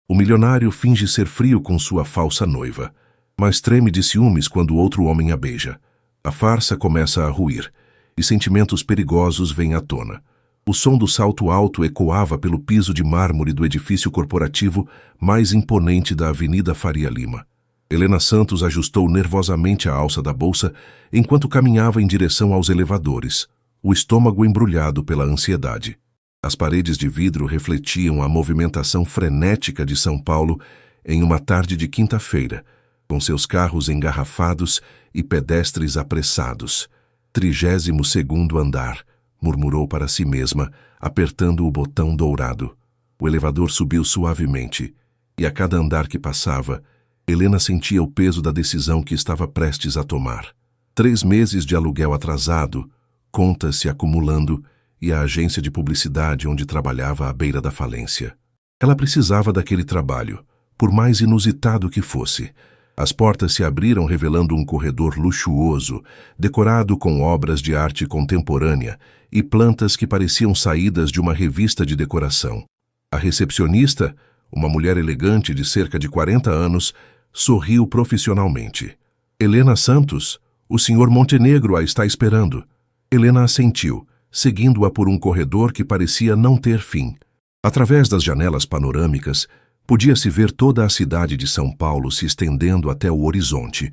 O milionário finge ser frio com sua falsa noiva, mas treme de ciúmes quando outro homem a beija. A farsa começa a ruir, e sentimentos perigosos vêm à tona. O som do salto alto ecoava pelo piso de mármore do edifício corporativo mais imponente da Avenida Faria Lima. Helena Santos ajustou nervosamente a alça da bolsa enquanto caminhava em direção aos elevadores, o estômago embrulhado pela ansiedade. As paredes de vidro refletiam a movimentação frenética de São Paulo em uma tarde de quinta-feira, com seus carros engarrafados e pedestres apressados. 32º andar, murmurou para si mesma, apertando o botão dourado. O elevador subiu suavemente, e a cada andar que passava, Helena sentia o peso da decisão que estava prestes a tomar. 3 meses de aluguel atrasado, contas se acumulando e a agência de publicidade onde trabalhava à beira da falência. Ela precisava daquele trabalho, por mais inusitado que fosse. As portas se abriram revelando um corredor luxuoso, decorado com obras de arte contemporânea e plantas que pareciam saídas de uma revista de decoração. A recepcionista, uma mulher elegante de cerca de 40 anos, sorriu profissionalmente. Helena Santos, o Sr. Montenegro a está esperando. Helena assentiu, seguindo-a por um corredor que parecia não ter fim. Através das janelas panorâmicas, podia-se ver toda a cidade de São Paulo se estendendo até o horizonte,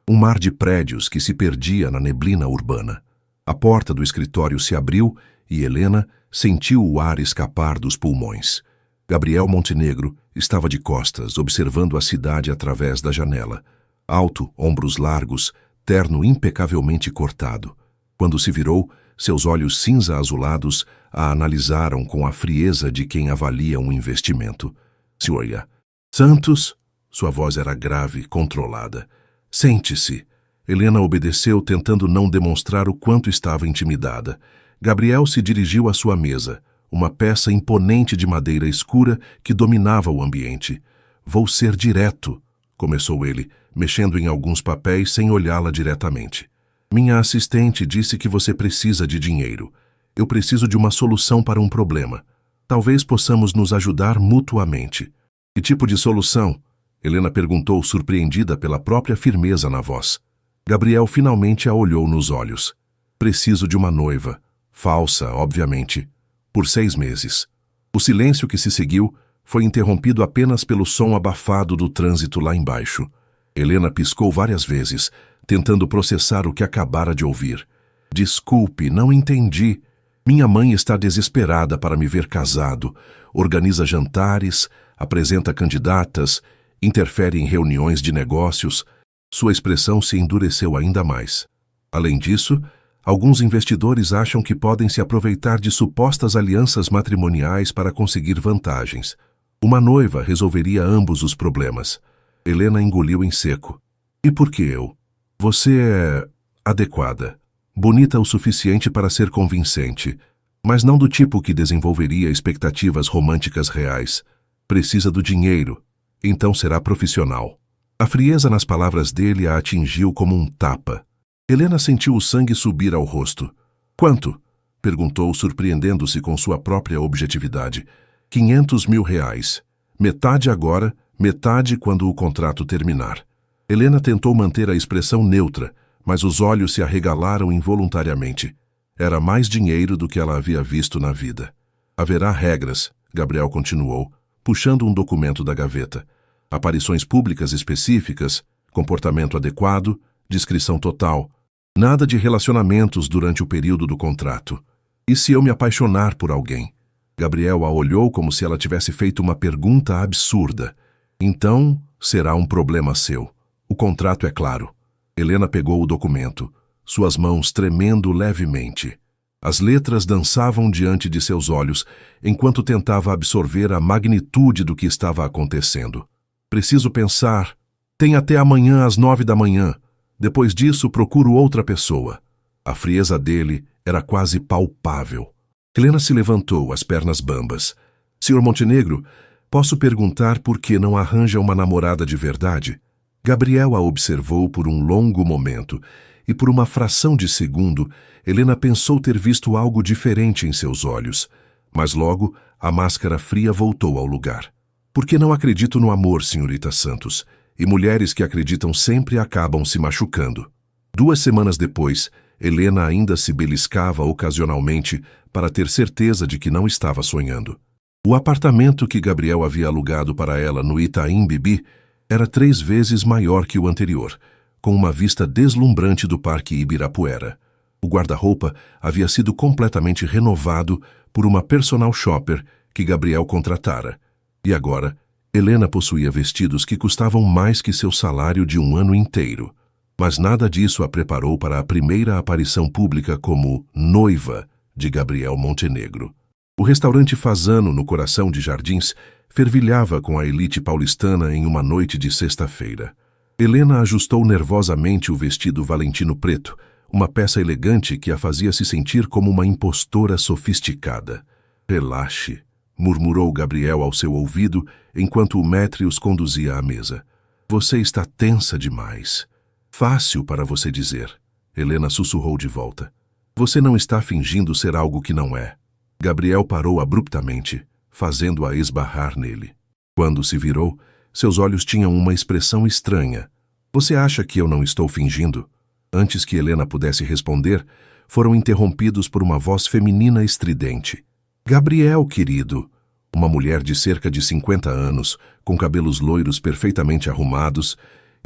um mar de prédios que se perdia na neblina urbana. A porta do escritório se abriu e Helena sentiu o ar escapar dos pulmões. Gabriel Montenegro estava de costas, observando a cidade através da janela. Alto, ombros largos, terno impecavelmente cortado. Quando se virou, seus olhos cinza-azulados a analisaram com a frieza de quem avalia um investimento. Sr. Santos, sua voz era grave, controlada. Sente-se. Helena obedeceu, tentando não demonstrar o quanto estava intimidada. Gabriel se dirigiu à sua mesa, uma peça imponente de madeira escura que dominava o ambiente. Vou ser direto, começou ele, mexendo em alguns papéis sem olhá-la diretamente. Minha assistente disse que você precisa de dinheiro. Eu preciso de uma solução para um problema. Talvez possamos nos ajudar mutuamente. Que tipo de solução? Helena perguntou, surpreendida pela própria firmeza na voz. Gabriel finalmente a olhou nos olhos. Preciso de uma noiva. Falsa, obviamente. Por 6 meses. O silêncio que se seguiu foi interrompido apenas pelo som abafado do trânsito lá embaixo. Helena piscou várias vezes, tentando processar o que acabara de ouvir. Desculpe, não entendi. Minha mãe está desesperada para me ver casado. Organiza jantares, apresenta candidatas, interfere em reuniões de negócios. Sua expressão se endureceu ainda mais. Além disso, alguns investidores acham que podem se aproveitar de supostas alianças matrimoniais para conseguir vantagens. Uma noiva resolveria ambos os problemas. Helena engoliu em seco. E por que eu? Você é adequada, bonita o suficiente para ser convincente, mas não do tipo que desenvolveria expectativas românticas reais. Precisa do dinheiro, então será profissional. A frieza nas palavras dele a atingiu como um tapa. Helena sentiu o sangue subir ao rosto. Quanto? Perguntou, surpreendendo-se com sua própria objetividade. 500 mil reais. Metade agora, metade quando o contrato terminar. Helena tentou manter a expressão neutra, mas os olhos se arregalaram involuntariamente. Era mais dinheiro do que ela havia visto na vida. Haverá regras, Gabriel continuou, puxando um documento da gaveta. Aparições públicas específicas, comportamento adequado, descrição total. Nada de relacionamentos durante o período do contrato. E se eu me apaixonar por alguém? Gabriel a olhou como se ela tivesse feito uma pergunta absurda. Então, será um problema seu. O contrato é claro. Helena pegou o documento, suas mãos tremendo levemente. As letras dançavam diante de seus olhos, enquanto tentava absorver a magnitude do que estava acontecendo. Preciso pensar. Tem até amanhã às 9 da manhã. Depois disso, procuro outra pessoa. A frieza dele era quase palpável. Helena se levantou, as pernas bambas. Sr. Montenegro, posso perguntar por que não arranja uma namorada de verdade? Gabriel a observou por um longo momento, e por uma fração de segundo, Helena pensou ter visto algo diferente em seus olhos. Mas logo, a máscara fria voltou ao lugar. Porque não acredito no amor, senhorita Santos, e mulheres que acreditam sempre acabam se machucando. 2 semanas depois, Helena ainda se beliscava ocasionalmente para ter certeza de que não estava sonhando. O apartamento que Gabriel havia alugado para ela no Itaim Bibi era 3 vezes maior que o anterior, com uma vista deslumbrante do Parque Ibirapuera. O guarda-roupa havia sido completamente renovado por uma personal shopper que Gabriel contratara. E agora, Helena possuía vestidos que custavam mais que seu salário de um ano inteiro. Mas nada disso a preparou para a primeira aparição pública como noiva de Gabriel Montenegro. O restaurante Fazano, no coração de Jardins, fervilhava com a elite paulistana em uma noite de sexta-feira. Helena ajustou nervosamente o vestido valentino preto, uma peça elegante que a fazia se sentir como uma impostora sofisticada. Relaxe, murmurou Gabriel ao seu ouvido enquanto o maître os conduzia à mesa. Você está tensa demais. Fácil para você dizer. Helena sussurrou de volta. Você não está fingindo ser algo que não é. Gabriel parou abruptamente, fazendo-a esbarrar nele. Quando se virou, seus olhos tinham uma expressão estranha. Você acha que eu não estou fingindo? Antes que Helena pudesse responder, foram interrompidos por uma voz feminina estridente. Gabriel, querido! Uma mulher de cerca de 50 anos, com cabelos loiros perfeitamente arrumados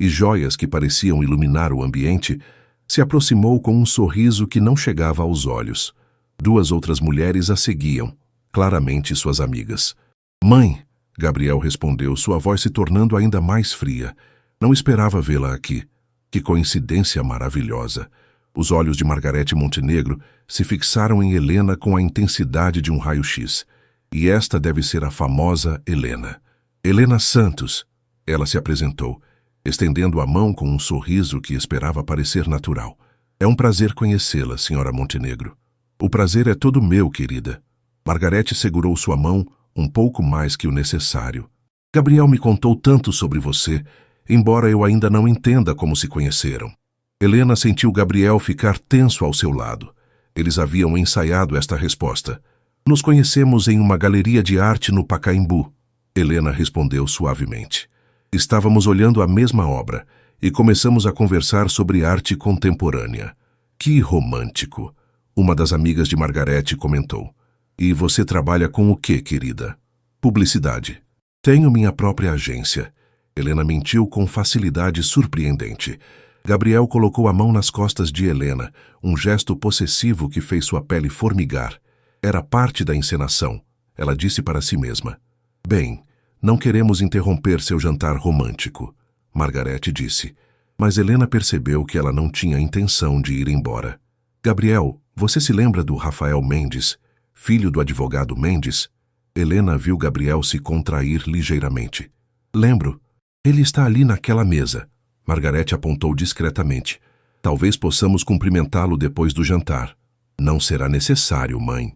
e joias que pareciam iluminar o ambiente, se aproximou com um sorriso que não chegava aos olhos. 2 outras mulheres a seguiam, claramente suas amigas. Mãe, Gabriel respondeu, sua voz se tornando ainda mais fria. Não esperava vê-la aqui. Que coincidência maravilhosa. Os olhos de Margarete Montenegro se fixaram em Helena com a intensidade de um raio-x. E esta deve ser a famosa Helena. Helena Santos. Ela se apresentou, estendendo a mão com um sorriso que esperava parecer natural. É um prazer conhecê-la, senhora Montenegro. O prazer é todo meu, querida. Margarete segurou sua mão um pouco mais que o necessário. Gabriel me contou tanto sobre você, embora eu ainda não entenda como se conheceram. Helena sentiu Gabriel ficar tenso ao seu lado. Eles haviam ensaiado esta resposta. Nos conhecemos em uma galeria de arte no Pacaembu. Helena respondeu suavemente. Estávamos olhando a mesma obra e começamos a conversar sobre arte contemporânea. Que romântico! Uma das amigas de Margarete comentou. E você trabalha com o quê, querida? Publicidade. Tenho minha própria agência. Helena mentiu com facilidade surpreendente. Gabriel colocou a mão nas costas de Helena, um gesto possessivo que fez sua pele formigar. Era parte da encenação. Ela disse para si mesma. Bem, não queremos interromper seu jantar romântico, Margarete disse. Mas Helena percebeu que ela não tinha intenção de ir embora. Gabriel, você se lembra do Rafael Mendes, filho do advogado Mendes? Helena viu Gabriel se contrair ligeiramente. Lembro. Ele está ali naquela mesa. Margarete apontou discretamente. Talvez possamos cumprimentá-lo depois do jantar. Não será necessário, mãe.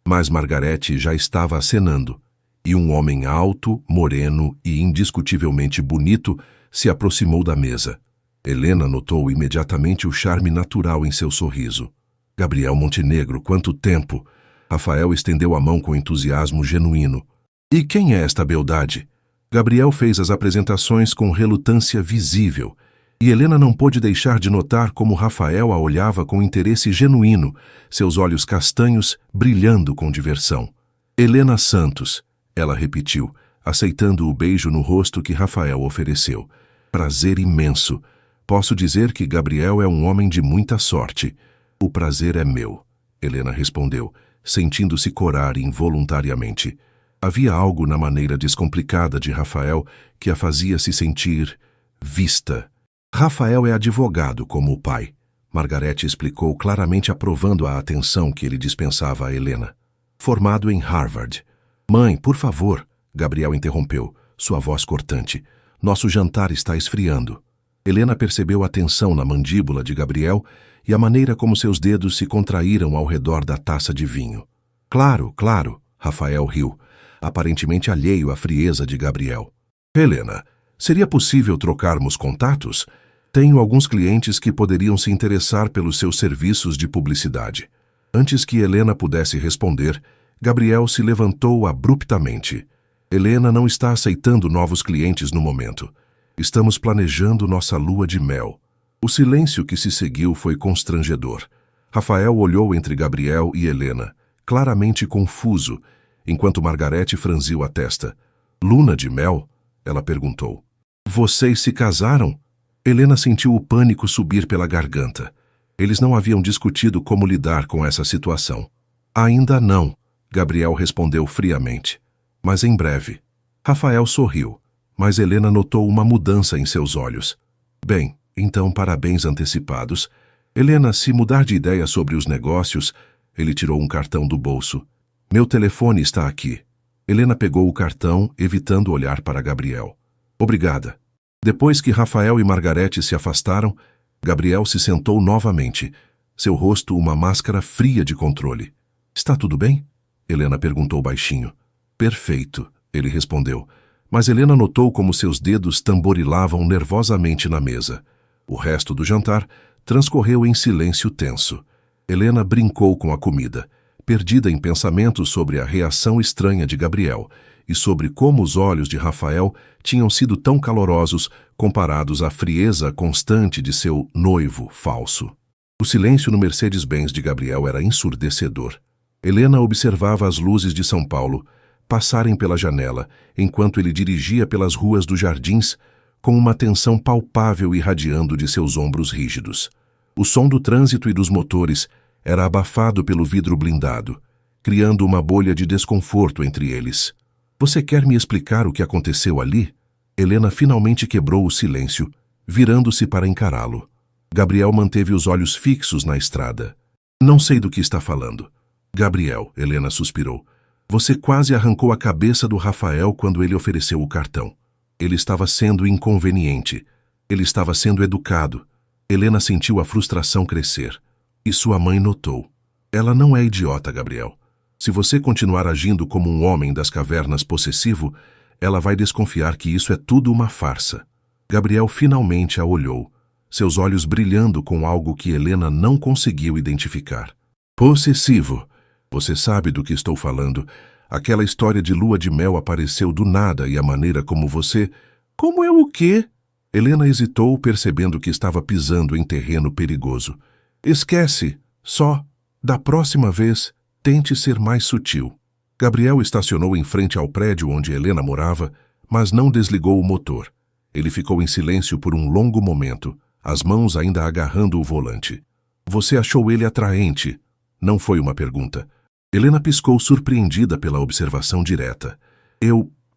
Mas Margarete já estava acenando, e um homem alto, moreno e indiscutivelmente bonito se aproximou da mesa. Helena notou imediatamente o charme natural em seu sorriso. Gabriel Montenegro, quanto tempo! Rafael estendeu a mão com entusiasmo genuíno. E quem é esta beldade? Gabriel fez as apresentações com relutância visível, e Helena não pôde deixar de notar como Rafael a olhava com interesse genuíno, seus olhos castanhos brilhando com diversão. Helena Santos, ela repetiu, aceitando o beijo no rosto que Rafael ofereceu. Prazer imenso. Posso dizer que Gabriel é um homem de muita sorte. O prazer é meu, Helena respondeu, sentindo-se corar involuntariamente. Havia algo na maneira descomplicada de Rafael que a fazia se sentir vista. Rafael é advogado como o pai, Margarete explicou, claramente aprovando a atenção que ele dispensava a Helena. Formado em Harvard. Mãe, por favor, Gabriel interrompeu, sua voz cortante. Nosso jantar está esfriando. Helena percebeu a tensão na mandíbula de Gabriel e a maneira como seus dedos se contraíram ao redor da taça de vinho. Claro, claro, Rafael riu, aparentemente alheio à frieza de Gabriel. Helena, seria possível trocarmos contatos? Tenho alguns clientes que poderiam se interessar pelos seus serviços de publicidade. Antes que Helena pudesse responder, Gabriel se levantou abruptamente. Helena não está aceitando novos clientes no momento. Estamos planejando nossa lua de mel. O silêncio que se seguiu foi constrangedor. Rafael olhou entre Gabriel e Helena, claramente confuso, enquanto Margarete franziu a testa. Luna de mel? Ela perguntou. Vocês se casaram? Helena sentiu o pânico subir pela garganta. Eles não haviam discutido como lidar com essa situação. Ainda não, Gabriel respondeu friamente. Mas em breve. Rafael sorriu, mas Helena notou uma mudança em seus olhos. Bem, então parabéns antecipados. Helena, se mudar de ideia sobre os negócios, ele tirou um cartão do bolso. Meu telefone está aqui. Helena pegou o cartão, evitando olhar para Gabriel. Obrigada. Depois que Rafael e Margarete se afastaram, Gabriel se sentou novamente, seu rosto uma máscara fria de controle. Está tudo bem? Helena perguntou baixinho. Perfeito, ele respondeu, mas Helena notou como seus dedos tamborilavam nervosamente na mesa. O resto do jantar transcorreu em silêncio tenso. Helena brincou com a comida, perdida em pensamentos sobre a reação estranha de Gabriel e sobre como os olhos de Rafael tinham sido tão calorosos comparados à frieza constante de seu noivo falso. O silêncio no Mercedes-Benz de Gabriel era ensurdecedor. Helena observava as luzes de São Paulo passarem pela janela enquanto ele dirigia pelas ruas dos Jardins com uma tensão palpável irradiando de seus ombros rígidos. O som do trânsito e dos motores era abafado pelo vidro blindado, criando uma bolha de desconforto entre eles. Você quer me explicar o que aconteceu ali? Helena finalmente quebrou o silêncio, virando-se para encará-lo. Gabriel manteve os olhos fixos na estrada. Não sei do que está falando. Gabriel, Helena suspirou. Você quase arrancou a cabeça do Rafael quando ele ofereceu o cartão. Ele estava sendo inconveniente. Ele estava sendo educado. Helena sentiu a frustração crescer. E sua mãe notou. Ela não é idiota, Gabriel. Se você continuar agindo como um homem das cavernas possessivo, ela vai desconfiar que isso é tudo uma farsa. Gabriel finalmente a olhou, seus olhos brilhando com algo que Helena não conseguiu identificar. Possessivo. Você sabe do que estou falando. Aquela história de lua de mel apareceu do nada e a maneira como você... Como é o quê? Helena hesitou, percebendo que estava pisando em terreno perigoso. Esquece. Só, da próxima vez, tente ser mais sutil. Gabriel estacionou em frente ao prédio onde Helena morava, mas não desligou o motor. Ele ficou em silêncio por um longo momento, as mãos ainda agarrando o volante. Você achou ele atraente? Não foi uma pergunta. Helena piscou surpreendida pela observação direta.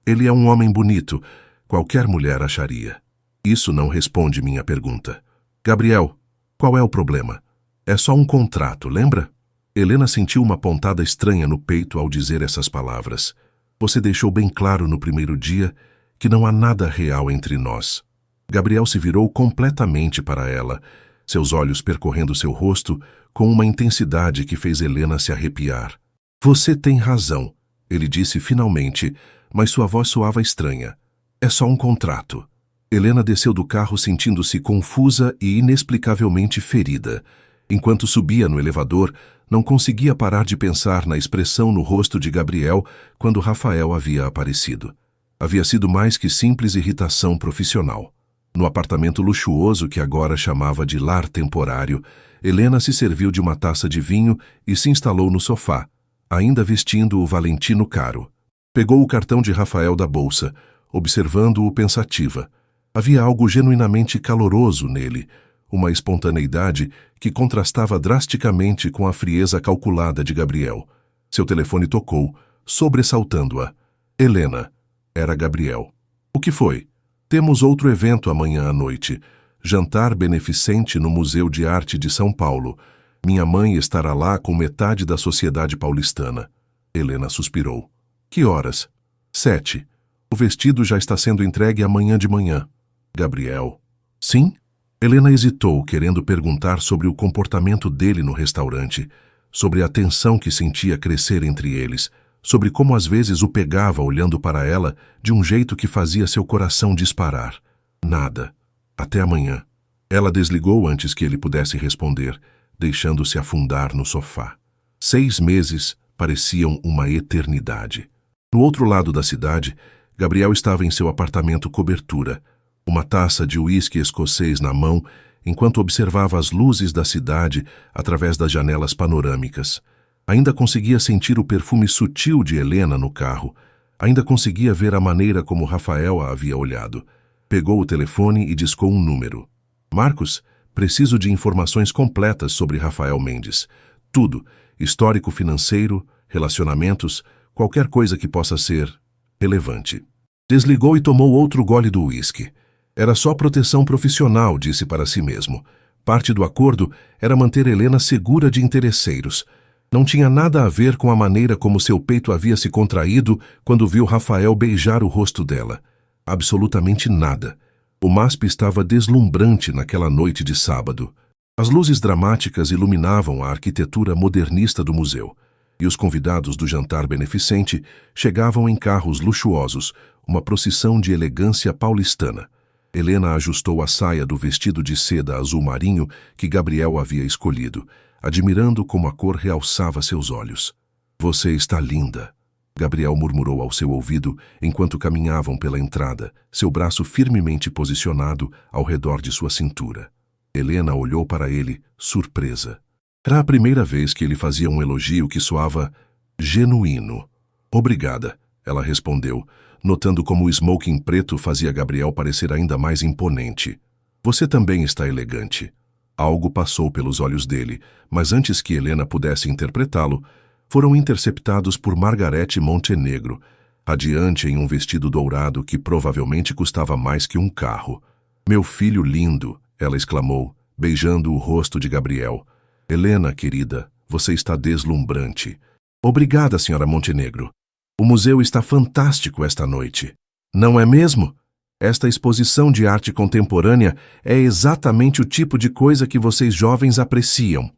Ele é um homem bonito. Qualquer mulher acharia. Isso não responde minha pergunta. Gabriel, qual é o problema? É só um contrato, lembra? Helena sentiu uma pontada estranha no peito ao dizer essas palavras. Você deixou bem claro no primeiro dia que não há nada real entre nós. Gabriel se virou completamente para ela, seus olhos percorrendo seu rosto com uma intensidade que fez Helena se arrepiar. Você tem razão, ele disse finalmente, mas sua voz soava estranha. É só um contrato. Helena desceu do carro sentindo-se confusa e inexplicavelmente ferida. Enquanto subia no elevador, não conseguia parar de pensar na expressão no rosto de Gabriel quando Rafael havia aparecido. Havia sido mais que simples irritação profissional. No apartamento luxuoso que agora chamava de lar temporário, Helena se serviu de uma taça de vinho e se instalou no sofá, ainda vestindo o Valentino caro. Pegou o cartão de Rafael da bolsa, observando-o pensativa. Havia algo genuinamente caloroso nele, uma espontaneidade que contrastava drasticamente com a frieza calculada de Gabriel. Seu telefone tocou, sobressaltando-a. Helena. Era Gabriel. O que foi? Temos outro evento amanhã à noite. Jantar beneficente no Museu de Arte de São Paulo. Minha mãe estará lá com metade da sociedade paulistana. Helena suspirou. Que horas? 7. O vestido já está sendo entregue amanhã de manhã. Gabriel. Sim? Helena hesitou, querendo perguntar sobre o comportamento dele no restaurante, sobre a tensão que sentia crescer entre eles, sobre como às vezes o pegava olhando para ela de um jeito que fazia seu coração disparar. Nada. Até amanhã. Ela desligou antes que ele pudesse responder, deixando-se afundar no sofá. 6 meses pareciam uma eternidade. No outro lado da cidade, Gabriel estava em seu apartamento cobertura, uma taça de uísque escocês na mão, enquanto observava as luzes da cidade através das janelas panorâmicas. Ainda conseguia sentir o perfume sutil de Helena no carro. Ainda conseguia ver a maneira como Rafael a havia olhado. Pegou o telefone e discou um número. Marcos, preciso de informações completas sobre Rafael Mendes. Tudo, histórico financeiro, relacionamentos, qualquer coisa que possa ser relevante. Desligou e tomou outro gole do uísque. Era só proteção profissional, disse para si mesmo. Parte do acordo era manter Helena segura de interesseiros. Não tinha nada a ver com a maneira como seu peito havia se contraído quando viu Rafael beijar o rosto dela. Absolutamente nada. O MASP estava deslumbrante naquela noite de sábado. As luzes dramáticas iluminavam a arquitetura modernista do museu, e os convidados do jantar beneficente chegavam em carros luxuosos, uma procissão de elegância paulistana. Helena ajustou a saia do vestido de seda azul marinho que Gabriel havia escolhido, admirando como a cor realçava seus olhos. Você está linda, Gabriel murmurou ao seu ouvido enquanto caminhavam pela entrada, seu braço firmemente posicionado ao redor de sua cintura. Helena olhou para ele, surpresa. Era a primeira vez que ele fazia um elogio que soava genuíno. Obrigada, ela respondeu, notando como o smoking preto fazia Gabriel parecer ainda mais imponente. Você também está elegante. Algo passou pelos olhos dele, mas antes que Helena pudesse interpretá-lo, foram interceptados por Margarete Montenegro, radiante em um vestido dourado que provavelmente custava mais que um carro. Meu filho lindo, ela exclamou, beijando o rosto de Gabriel. Helena, querida, você está deslumbrante. Obrigada, senhora Montenegro. O museu está fantástico esta noite. Não é mesmo? Esta exposição de arte contemporânea é exatamente o tipo de coisa que vocês jovens apreciam.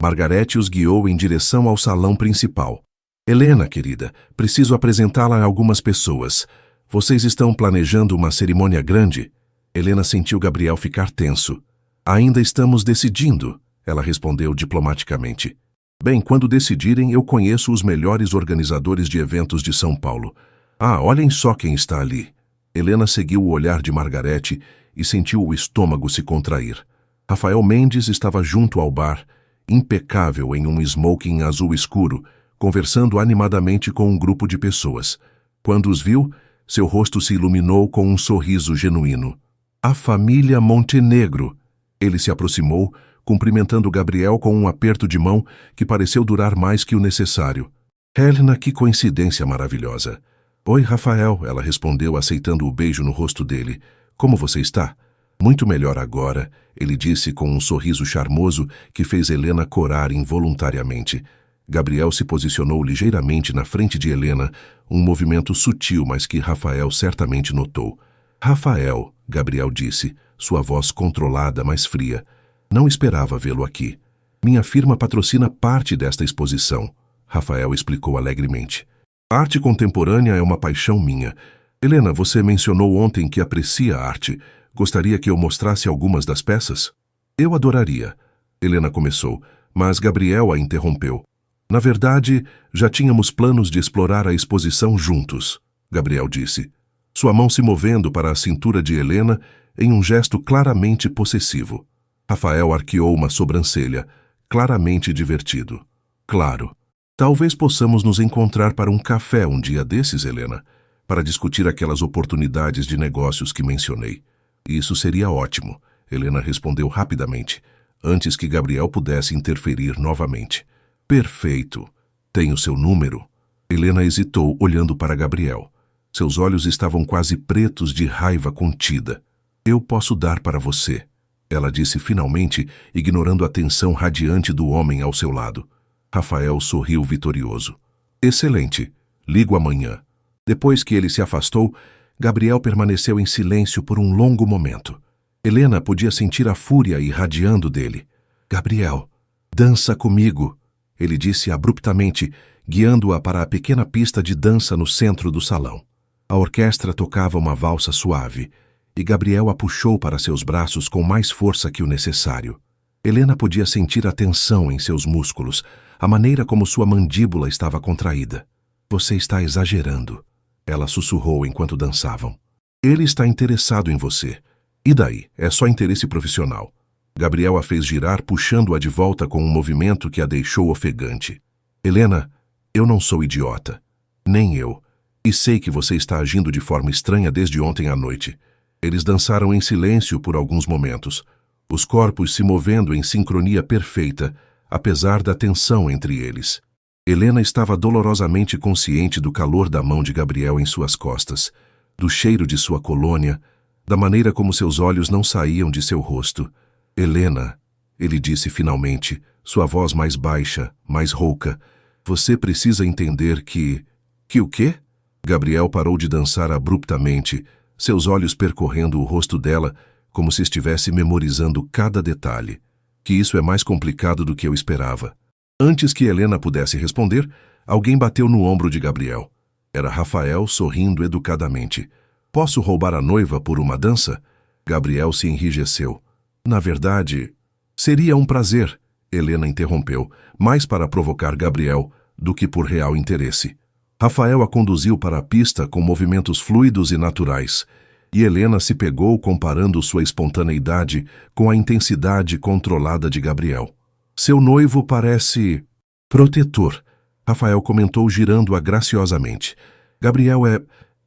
Margarete os guiou em direção ao salão principal. Helena, querida, preciso apresentá-la a algumas pessoas. Vocês estão planejando uma cerimônia grande? Helena sentiu Gabriel ficar tenso. Ainda estamos decidindo, ela respondeu diplomaticamente. Bem, quando decidirem, eu conheço os melhores organizadores de eventos de São Paulo. Ah, olhem só quem está ali. Helena seguiu o olhar de Margarete e sentiu o estômago se contrair. Rafael Mendes estava junto ao bar, impecável em um smoking azul escuro, conversando animadamente com um grupo de pessoas. Quando os viu, seu rosto se iluminou com um sorriso genuíno. A família Montenegro. Ele se aproximou, cumprimentando Gabriel com um aperto de mão que pareceu durar mais que o necessário. Helena, que coincidência maravilhosa. Oi, Rafael, ela respondeu, aceitando o beijo no rosto dele. Como você está? Muito melhor agora, ele disse com um sorriso charmoso que fez Helena corar involuntariamente. Gabriel se posicionou ligeiramente na frente de Helena, um movimento sutil, mas que Rafael certamente notou. Rafael, Gabriel disse, sua voz controlada, mas fria. Não esperava vê-lo aqui. Minha firma patrocina parte desta exposição, Rafael explicou alegremente. A arte contemporânea é uma paixão minha. Helena, você mencionou ontem que aprecia a arte. Gostaria que eu mostrasse algumas das peças? Eu adoraria. Helena começou, mas Gabriel a interrompeu. Na verdade, já tínhamos planos de explorar a exposição juntos, Gabriel disse, sua mão se movendo para a cintura de Helena em um gesto claramente possessivo. Rafael arqueou uma sobrancelha, claramente divertido. Claro. Talvez possamos nos encontrar para um café um dia desses, Helena, para discutir aquelas oportunidades de negócios que mencionei. Isso seria ótimo, Helena respondeu rapidamente, antes que Gabriel pudesse interferir novamente. Perfeito. Tenho seu número? Helena hesitou, olhando para Gabriel. Seus olhos estavam quase pretos de raiva contida. Eu posso dar para você, ela disse finalmente, ignorando a tensão radiante do homem ao seu lado. Rafael sorriu vitorioso. Excelente. Ligo amanhã. Depois que ele se afastou, Gabriel permaneceu em silêncio por um longo momento. Helena podia sentir a fúria irradiando dele. Gabriel, dança comigo, ele disse abruptamente, guiando-a para a pequena pista de dança no centro do salão. A orquestra tocava uma valsa suave, e Gabriel a puxou para seus braços com mais força que o necessário. Helena podia sentir a tensão em seus músculos, a maneira como sua mandíbula estava contraída. Você está exagerando. Ela sussurrou enquanto dançavam. Ele está interessado em você. E daí? É só interesse profissional. Gabriel a fez girar, puxando-a de volta com um movimento que a deixou ofegante. Helena, eu não sou idiota. Nem eu. E sei que você está agindo de forma estranha desde ontem à noite. Eles dançaram em silêncio por alguns momentos, os corpos se movendo em sincronia perfeita, apesar da tensão entre eles. Helena estava dolorosamente consciente do calor da mão de Gabriel em suas costas, do cheiro de sua colônia, da maneira como seus olhos não saíam de seu rosto. Helena, ele disse finalmente, sua voz mais baixa, mais rouca, você precisa entender que... Que o quê? Gabriel parou de dançar abruptamente, seus olhos percorrendo o rosto dela, como se estivesse memorizando cada detalhe. Que isso é mais complicado do que eu esperava. Antes que Helena pudesse responder, alguém bateu no ombro de Gabriel. Era Rafael sorrindo educadamente. Posso roubar a noiva por uma dança? Gabriel se enrijeceu. Na verdade, seria um prazer, Helena interrompeu, mais para provocar Gabriel do que por real interesse. Rafael a conduziu para a pista com movimentos fluidos e naturais, e Helena se pegou comparando sua espontaneidade com a intensidade controlada de Gabriel. Seu noivo parece... protetor, Rafael comentou girando-a graciosamente. Gabriel é...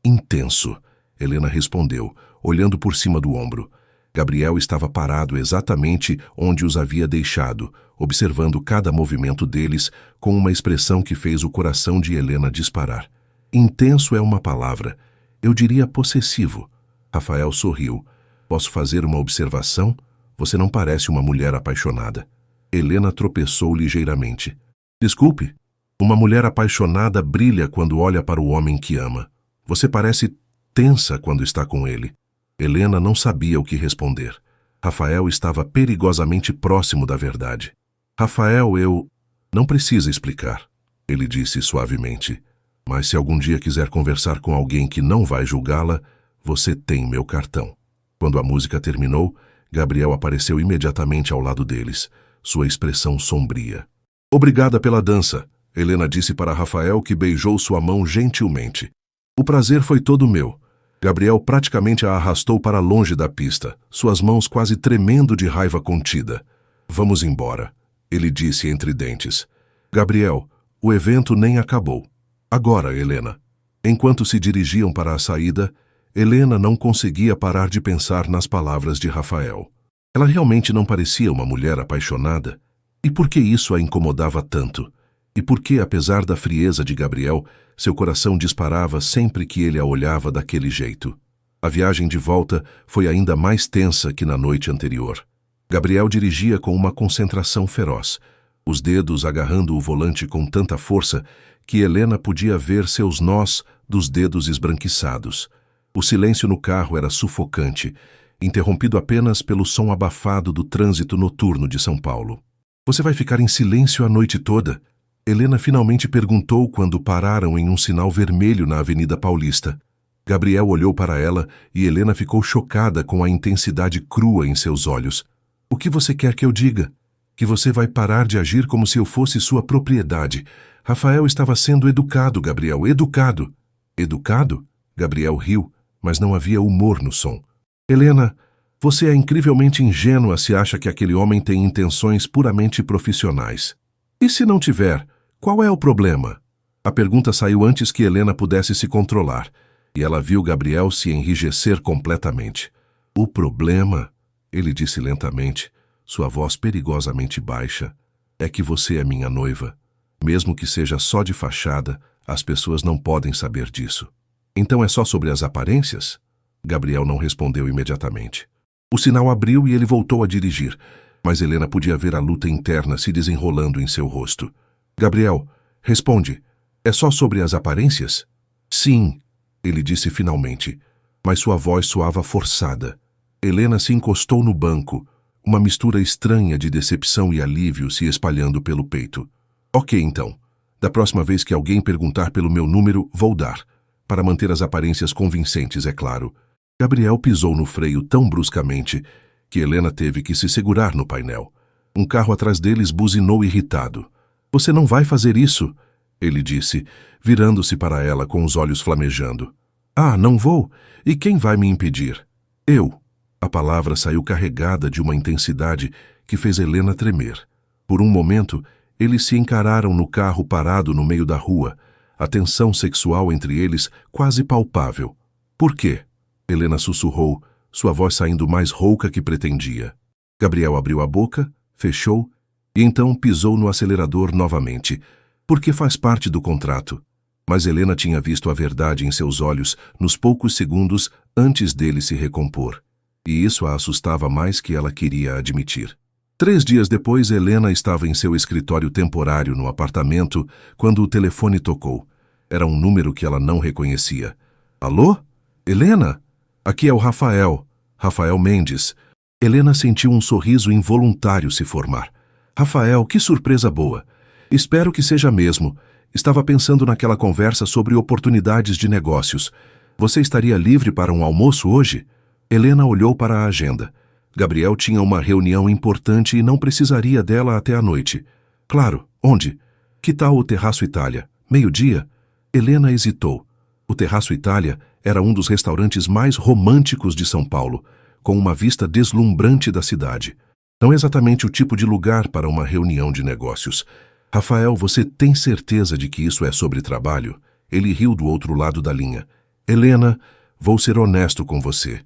intenso, Helena respondeu, olhando por cima do ombro. Gabriel estava parado exatamente onde os havia deixado, observando cada movimento deles com uma expressão que fez o coração de Helena disparar. Intenso é uma palavra. Eu diria possessivo. Rafael sorriu. Posso fazer uma observação? Você não parece uma mulher apaixonada. Helena tropeçou ligeiramente. Desculpe. Uma mulher apaixonada brilha quando olha para o homem que ama. Você parece tensa quando está com ele. Helena não sabia o que responder. Rafael estava perigosamente próximo da verdade. Rafael, eu... Não precisa explicar, ele disse suavemente. Mas se algum dia quiser conversar com alguém que não vai julgá-la, você tem meu cartão. Quando a música terminou, Gabriel apareceu imediatamente ao lado deles, sua expressão sombria. Obrigada pela dança, Helena disse para Rafael, que beijou sua mão gentilmente. O prazer foi todo meu. Gabriel praticamente a arrastou para longe da pista, suas mãos quase tremendo de raiva contida. Vamos embora, ele disse entre dentes. Gabriel, o evento nem acabou. Agora, Helena. Enquanto se dirigiam para a saída, Helena não conseguia parar de pensar nas palavras de Rafael. Ela realmente não parecia uma mulher apaixonada? E por que isso a incomodava tanto? E por que, apesar da frieza de Gabriel, seu coração disparava sempre que ele a olhava daquele jeito? A viagem de volta foi ainda mais tensa que na noite anterior. Gabriel dirigia com uma concentração feroz, os dedos agarrando o volante com tanta força que Helena podia ver seus nós dos dedos esbranquiçados. O silêncio no carro era sufocante, interrompido apenas pelo som abafado do trânsito noturno de São Paulo. Você vai ficar em silêncio a noite toda? Helena finalmente perguntou quando pararam em um sinal vermelho na Avenida Paulista. Gabriel olhou para ela e Helena ficou chocada com a intensidade crua em seus olhos. O que você quer que eu diga? Que você vai parar de agir como se eu fosse sua propriedade. Rafael estava sendo educado, Gabriel, educado. Educado? Gabriel riu, mas não havia humor no som. Helena, você é incrivelmente ingênua se acha que aquele homem tem intenções puramente profissionais. E se não tiver, qual é o problema? A pergunta saiu antes que Helena pudesse se controlar, e ela viu Gabriel se enrijecer completamente. O problema, ele disse lentamente, sua voz perigosamente baixa, é que você é minha noiva. Mesmo que seja só de fachada, as pessoas não podem saber disso. Então é só sobre as aparências? Gabriel não respondeu imediatamente. O sinal abriu e ele voltou a dirigir, mas Helena podia ver a luta interna se desenrolando em seu rosto. Gabriel, responde. É só sobre as aparências? Sim, ele disse finalmente, mas sua voz soava forçada. Helena se encostou no banco, uma mistura estranha de decepção e alívio se espalhando pelo peito. Ok, então. Da próxima vez que alguém perguntar pelo meu número, vou dar. Para manter as aparências convincentes, é claro. Gabriel pisou no freio tão bruscamente que Helena teve que se segurar no painel. Um carro atrás deles buzinou irritado. Você não vai fazer isso? ele disse, virando-se para ela com os olhos flamejando. Ah, não vou? E quem vai me impedir? Eu. A palavra saiu carregada de uma intensidade que fez Helena tremer. Por um momento, eles se encararam no carro parado no meio da rua, a tensão sexual entre eles quase palpável. Por quê? Helena sussurrou, sua voz saindo mais rouca que pretendia. Gabriel abriu a boca, fechou e então pisou no acelerador novamente, porque faz parte do contrato. Mas Helena tinha visto a verdade em seus olhos nos poucos segundos antes dele se recompor, e isso a assustava mais que ela queria admitir. 3 dias depois, Helena estava em seu escritório temporário no apartamento quando o telefone tocou. Era um número que ela não reconhecia. Alô? Helena? Aqui é o Rafael. Rafael Mendes. Helena sentiu um sorriso involuntário se formar. Rafael, que surpresa boa. Espero que seja mesmo. Estava pensando naquela conversa sobre oportunidades de negócios. Você estaria livre para um almoço hoje? Helena olhou para a agenda. Gabriel tinha uma reunião importante e não precisaria dela até a noite. Claro, onde? Que tal o Terraço Itália? 12:00? Helena hesitou. O Terraço Itália era um dos restaurantes mais românticos de São Paulo, com uma vista deslumbrante da cidade. Não exatamente o tipo de lugar para uma reunião de negócios. Rafael, você tem certeza de que isso é sobre trabalho? Ele riu do outro lado da linha. Helena, vou ser honesto com você.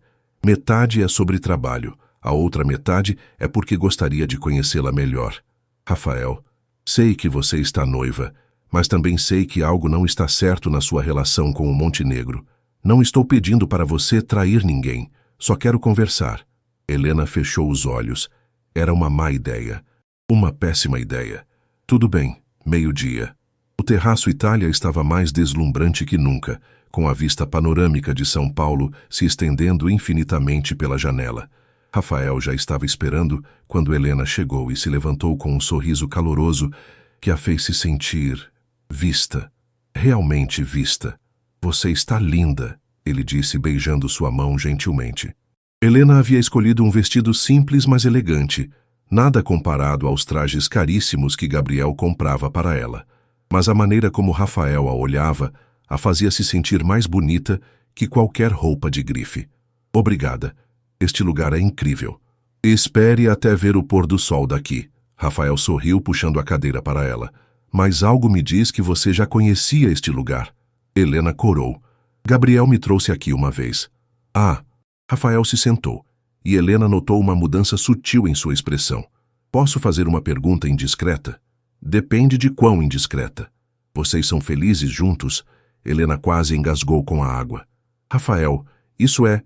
Metade é sobre trabalho. A outra metade é porque gostaria de conhecê-la melhor. Rafael, sei que você está noiva, mas também sei que algo não está certo na sua relação com o Montenegro. Não estou pedindo para você trair ninguém, só quero conversar. Helena fechou os olhos. Era uma má ideia. Uma péssima ideia. Tudo bem, 12:00. O Terraço Itália estava mais deslumbrante que nunca, com a vista panorâmica de São Paulo se estendendo infinitamente pela janela. Rafael já estava esperando quando Helena chegou e se levantou com um sorriso caloroso que a fez se sentir vista, realmente vista. Você está linda, ele disse beijando sua mão gentilmente. Helena havia escolhido um vestido simples mas elegante, nada comparado aos trajes caríssimos que Gabriel comprava para ela. Mas a maneira como Rafael a olhava a fazia se sentir mais bonita que qualquer roupa de grife. Obrigada. Este lugar é incrível. Espere até ver o pôr do sol daqui. Rafael sorriu puxando a cadeira para ela. Mas algo me diz que você já conhecia este lugar. Helena corou. Gabriel me trouxe aqui uma vez. Ah. Rafael se sentou, e Helena notou uma mudança sutil em sua expressão. Posso fazer uma pergunta indiscreta? Depende de quão indiscreta. Vocês são felizes juntos? Helena quase engasgou com a água. Rafael, isso é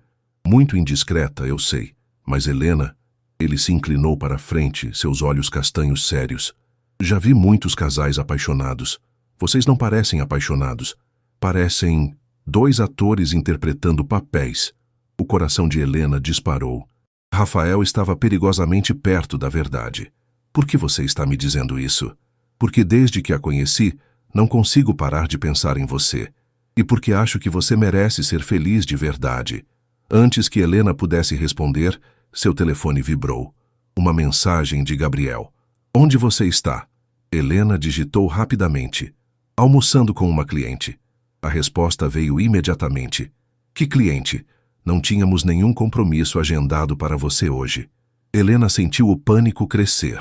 muito indiscreta, eu sei. Mas Helena, ele se inclinou para a frente, seus olhos castanhos sérios. Já vi muitos casais apaixonados. Vocês não parecem apaixonados. Parecem 2 atores interpretando papéis. O coração de Helena disparou. Rafael estava perigosamente perto da verdade. Por que você está me dizendo isso? Porque desde que a conheci, não consigo parar de pensar em você. E porque acho que você merece ser feliz de verdade. Antes que Helena pudesse responder, seu telefone vibrou. Uma mensagem de Gabriel. Onde você está? Helena digitou rapidamente. Almoçando com uma cliente. A resposta veio imediatamente. Que cliente? Não tínhamos nenhum compromisso agendado para você hoje. Helena sentiu o pânico crescer.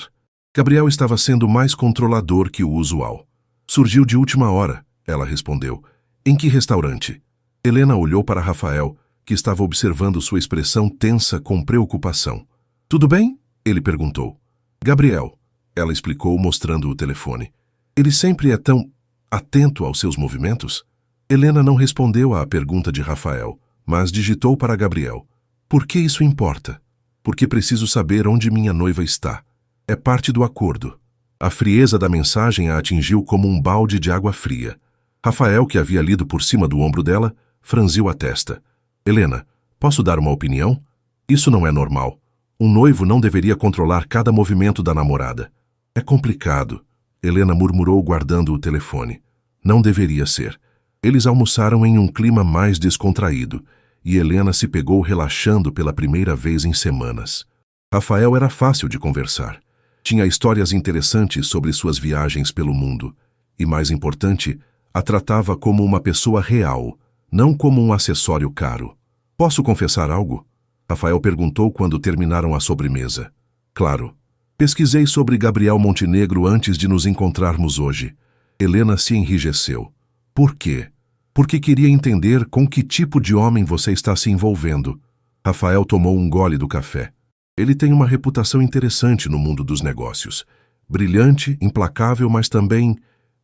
Gabriel estava sendo mais controlador que o usual. Surgiu de última hora, ela respondeu. Em que restaurante? Helena olhou para Rafael, que estava observando sua expressão tensa com preocupação. Tudo bem? Ele perguntou. Gabriel, ela explicou mostrando o telefone. Ele sempre é tão atento aos seus movimentos? Helena não respondeu à pergunta de Rafael, mas digitou para Gabriel. Por que isso importa? Porque preciso saber onde minha noiva está. É parte do acordo. A frieza da mensagem a atingiu como um balde de água fria. Rafael, que havia lido por cima do ombro dela, franziu a testa. Helena, posso dar uma opinião? Isso não é normal. Um noivo não deveria controlar cada movimento da namorada. É complicado. Helena murmurou guardando o telefone. Não deveria ser. Eles almoçaram em um clima mais descontraído, e Helena se pegou relaxando pela primeira vez em semanas. Rafael era fácil de conversar. Tinha histórias interessantes sobre suas viagens pelo mundo. e, mais importante, a tratava como uma pessoa real, não como um acessório caro. Posso confessar algo? Rafael perguntou quando terminaram a sobremesa. Claro. Pesquisei sobre Gabriel Montenegro antes de nos encontrarmos hoje. Helena se enrijeceu. Por quê? Porque queria entender com que tipo de homem você está se envolvendo. Rafael tomou um gole do café. Ele tem uma reputação interessante no mundo dos negócios. Brilhante, implacável, mas também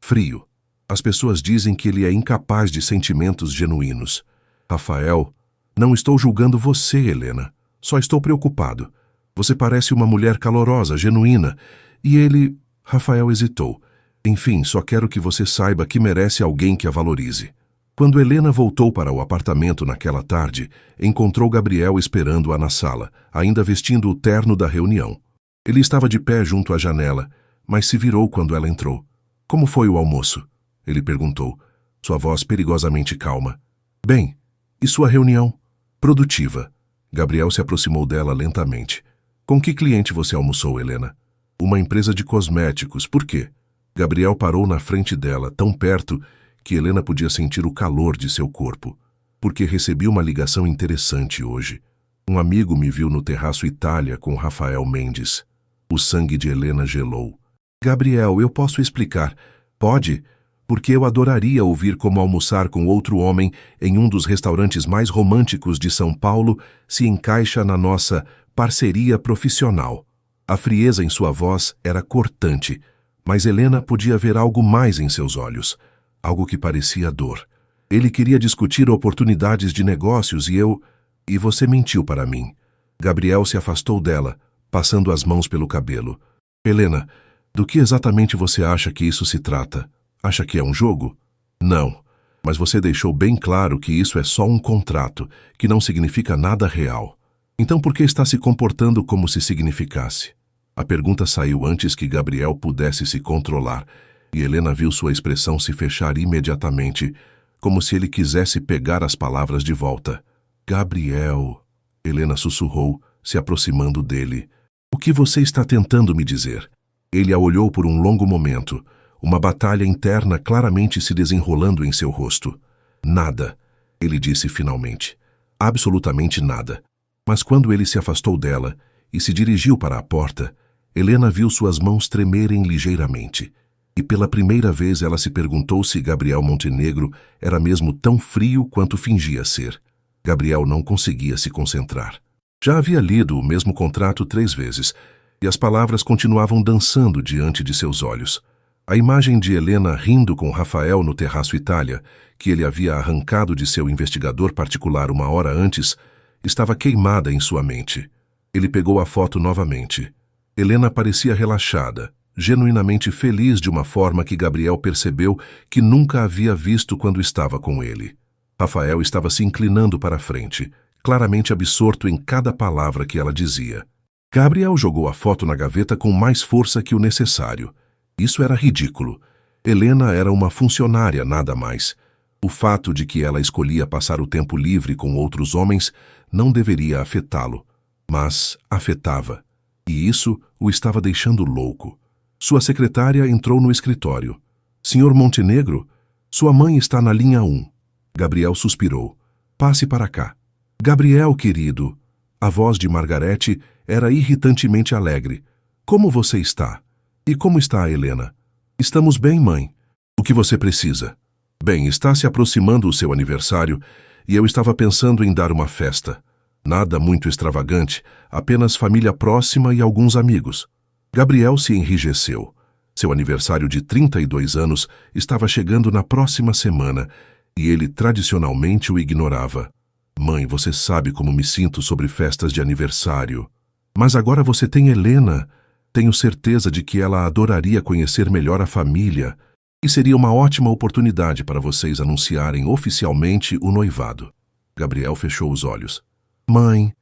frio. As pessoas dizem que ele é incapaz de sentimentos genuínos. Rafael, não estou julgando você, Helena. Só estou preocupado. Você parece uma mulher calorosa, genuína. E ele... Rafael hesitou. Enfim, só quero que você saiba que merece alguém que a valorize. Quando Helena voltou para o apartamento naquela tarde, encontrou Gabriel esperando-a na sala, ainda vestindo o terno da reunião. Ele estava de pé junto à janela, mas se virou quando ela entrou. Como foi o almoço? Ele perguntou, sua voz perigosamente calma. Bem, e sua reunião? Produtiva. Gabriel se aproximou dela lentamente. Com que cliente você almoçou, Helena? Uma empresa de cosméticos. Por quê? Gabriel parou na frente dela, tão perto que Helena podia sentir o calor de seu corpo. Porque recebi uma ligação interessante hoje. Um amigo me viu no Terraço Itália com Rafael Mendes. O sangue de Helena gelou. Gabriel, eu posso explicar. Pode? Porque eu adoraria ouvir como almoçar com outro homem em um dos restaurantes mais românticos de São Paulo se encaixa na nossa parceria profissional. A frieza em sua voz era cortante, mas Helena podia ver algo mais em seus olhos, algo que parecia dor. Ele queria discutir oportunidades de negócios e você mentiu para mim. Gabriel se afastou dela, passando as mãos pelo cabelo. Helena, do que exatamente você acha que isso se trata? Acha que é um jogo? Não, mas você deixou bem claro que isso é só um contrato, que não significa nada real. Então por que está se comportando como se significasse? A pergunta saiu antes que Gabriel pudesse se controlar, e Helena viu sua expressão se fechar imediatamente, como se ele quisesse pegar as palavras de volta. Gabriel, Helena sussurrou, se aproximando dele. O que você está tentando me dizer? Ele a olhou por um longo momento, uma batalha interna claramente se desenrolando em seu rosto. Nada, ele disse finalmente. Absolutamente nada. Mas quando ele se afastou dela e se dirigiu para a porta, Helena viu suas mãos tremerem ligeiramente. E pela primeira vez ela se perguntou se Gabriel Montenegro era mesmo tão frio quanto fingia ser. Gabriel não conseguia se concentrar. Já havia lido o mesmo contrato 3 vezes, e as palavras continuavam dançando diante de seus olhos. A imagem de Helena rindo com Rafael no Terraço Itália, que ele havia arrancado de seu investigador particular 1 hora antes, estava queimada em sua mente. Ele pegou a foto novamente. Helena parecia relaxada, genuinamente feliz de uma forma que Gabriel percebeu que nunca havia visto quando estava com ele. Rafael estava se inclinando para a frente, claramente absorto em cada palavra que ela dizia. Gabriel jogou a foto na gaveta com mais força que o necessário. Isso era ridículo. Helena era uma funcionária, nada mais. O fato de que ela escolhia passar o tempo livre com outros homens não deveria afetá-lo, mas afetava. E isso o estava deixando louco. Sua secretária entrou no escritório. Senhor Montenegro, sua mãe está na linha 1. Gabriel suspirou. Passe para cá. Gabriel, querido. A voz de Margarete era irritantemente alegre. Como você está? E como está a Helena? Estamos bem, mãe. O que você precisa? Bem, está se aproximando o seu aniversário e eu estava pensando em dar uma festa. Nada muito extravagante, apenas família próxima e alguns amigos. Gabriel se enrijeceu. Seu aniversário de 32 anos estava chegando na próxima semana e ele tradicionalmente o ignorava. Mãe, você sabe como me sinto sobre festas de aniversário. Mas agora você tem Helena. Tenho certeza de que ela adoraria conhecer melhor a família e seria uma ótima oportunidade para vocês anunciarem oficialmente o noivado. Gabriel fechou os olhos. Mãe,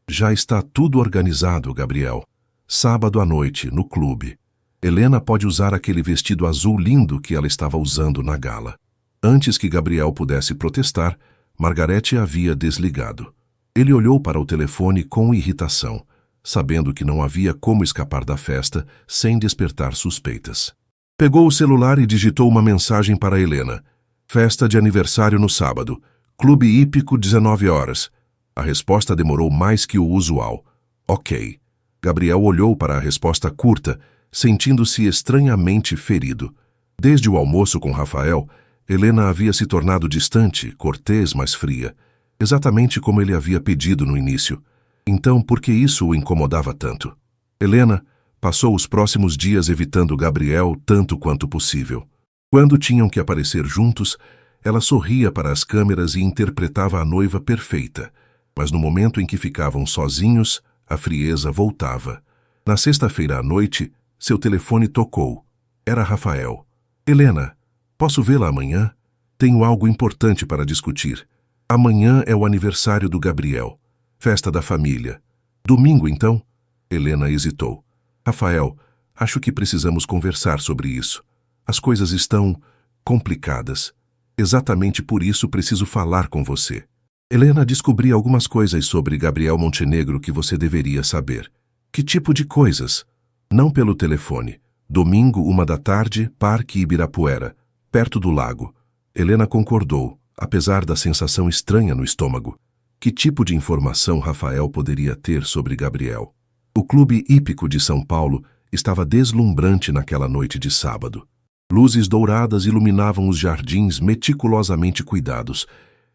já está tudo organizado, Gabriel. Sábado à noite, no clube. Helena pode usar aquele vestido azul lindo que ela estava usando na gala. Antes que Gabriel pudesse protestar, Margarete havia desligado. Ele olhou para o telefone com irritação, sabendo que não havia como escapar da festa sem despertar suspeitas. Pegou o celular e digitou uma mensagem para Helena. Festa de aniversário no sábado. Clube hípico, 19 horas. A resposta demorou mais que o usual. Ok. Gabriel olhou para a resposta curta, sentindo-se estranhamente ferido. Desde o almoço com Rafael, Helena havia se tornado distante, cortês, mas fria. Exatamente como ele havia pedido no início. Então, por que isso o incomodava tanto? Helena passou os próximos dias evitando Gabriel tanto quanto possível. Quando tinham que aparecer juntos, ela sorria para as câmeras e interpretava a noiva perfeita. Mas no momento em que ficavam sozinhos, a frieza voltava. Na sexta-feira à noite, seu telefone tocou. Era Rafael. Helena, posso vê-la amanhã? Tenho algo importante para discutir. Amanhã é o aniversário do Gabriel. Festa da família. Domingo, então? Helena hesitou. Rafael, acho que precisamos conversar sobre isso. As coisas estão complicadas. Exatamente por isso preciso falar com você. Helena, descobri algumas coisas sobre Gabriel Montenegro que você deveria saber. Que tipo de coisas? Não pelo telefone. Domingo, 1 da tarde, Parque Ibirapuera, perto do lago. Helena concordou, apesar da sensação estranha no estômago. Que tipo de informação Rafael poderia ter sobre Gabriel? O Clube Hípico de São Paulo estava deslumbrante naquela noite de sábado. Luzes douradas iluminavam os jardins meticulosamente cuidados,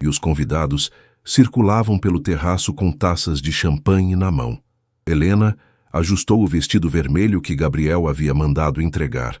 e os convidados circulavam pelo terraço com taças de champanhe na mão. Helena ajustou o vestido vermelho que Gabriel havia mandado entregar,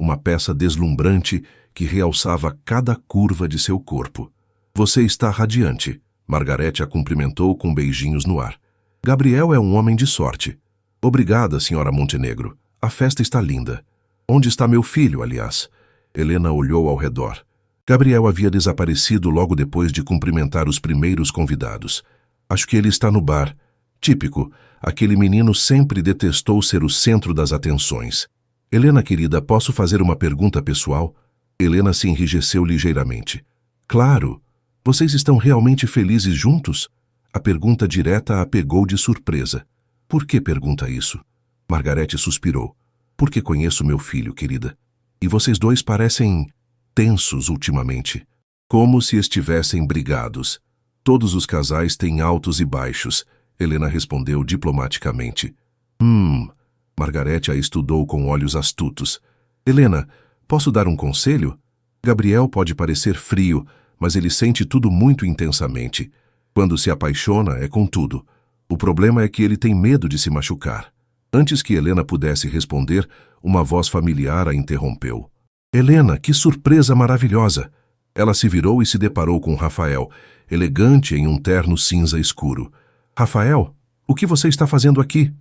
uma peça deslumbrante que realçava cada curva de seu corpo. Você está radiante, Margarete a cumprimentou com beijinhos no ar. Gabriel é um homem de sorte. Obrigada, senhora Montenegro. A festa está linda. Onde está meu filho, aliás? Helena olhou ao redor. Gabriel havia desaparecido logo depois de cumprimentar os primeiros convidados. Acho que ele está no bar. Típico, aquele menino sempre detestou ser o centro das atenções. Helena, querida, posso fazer uma pergunta pessoal? Helena se enrijeceu ligeiramente. Claro. Vocês estão realmente felizes juntos? A pergunta direta a pegou de surpresa. Por que pergunta isso? Margarete suspirou. Porque conheço meu filho, querida. E vocês dois parecem tensos ultimamente. Como se estivessem brigados. Todos os casais têm altos e baixos, Helena respondeu diplomaticamente. Margarete a estudou com olhos astutos. Helena, posso dar um conselho? Gabriel pode parecer frio, mas ele sente tudo muito intensamente. Quando se apaixona, é com tudo. O problema é que ele tem medo de se machucar. Antes que Helena pudesse responder, uma voz familiar a interrompeu. Helena, que surpresa maravilhosa! Ela se virou e se deparou com Rafael, elegante em um terno cinza escuro. Rafael, o que você está fazendo aqui?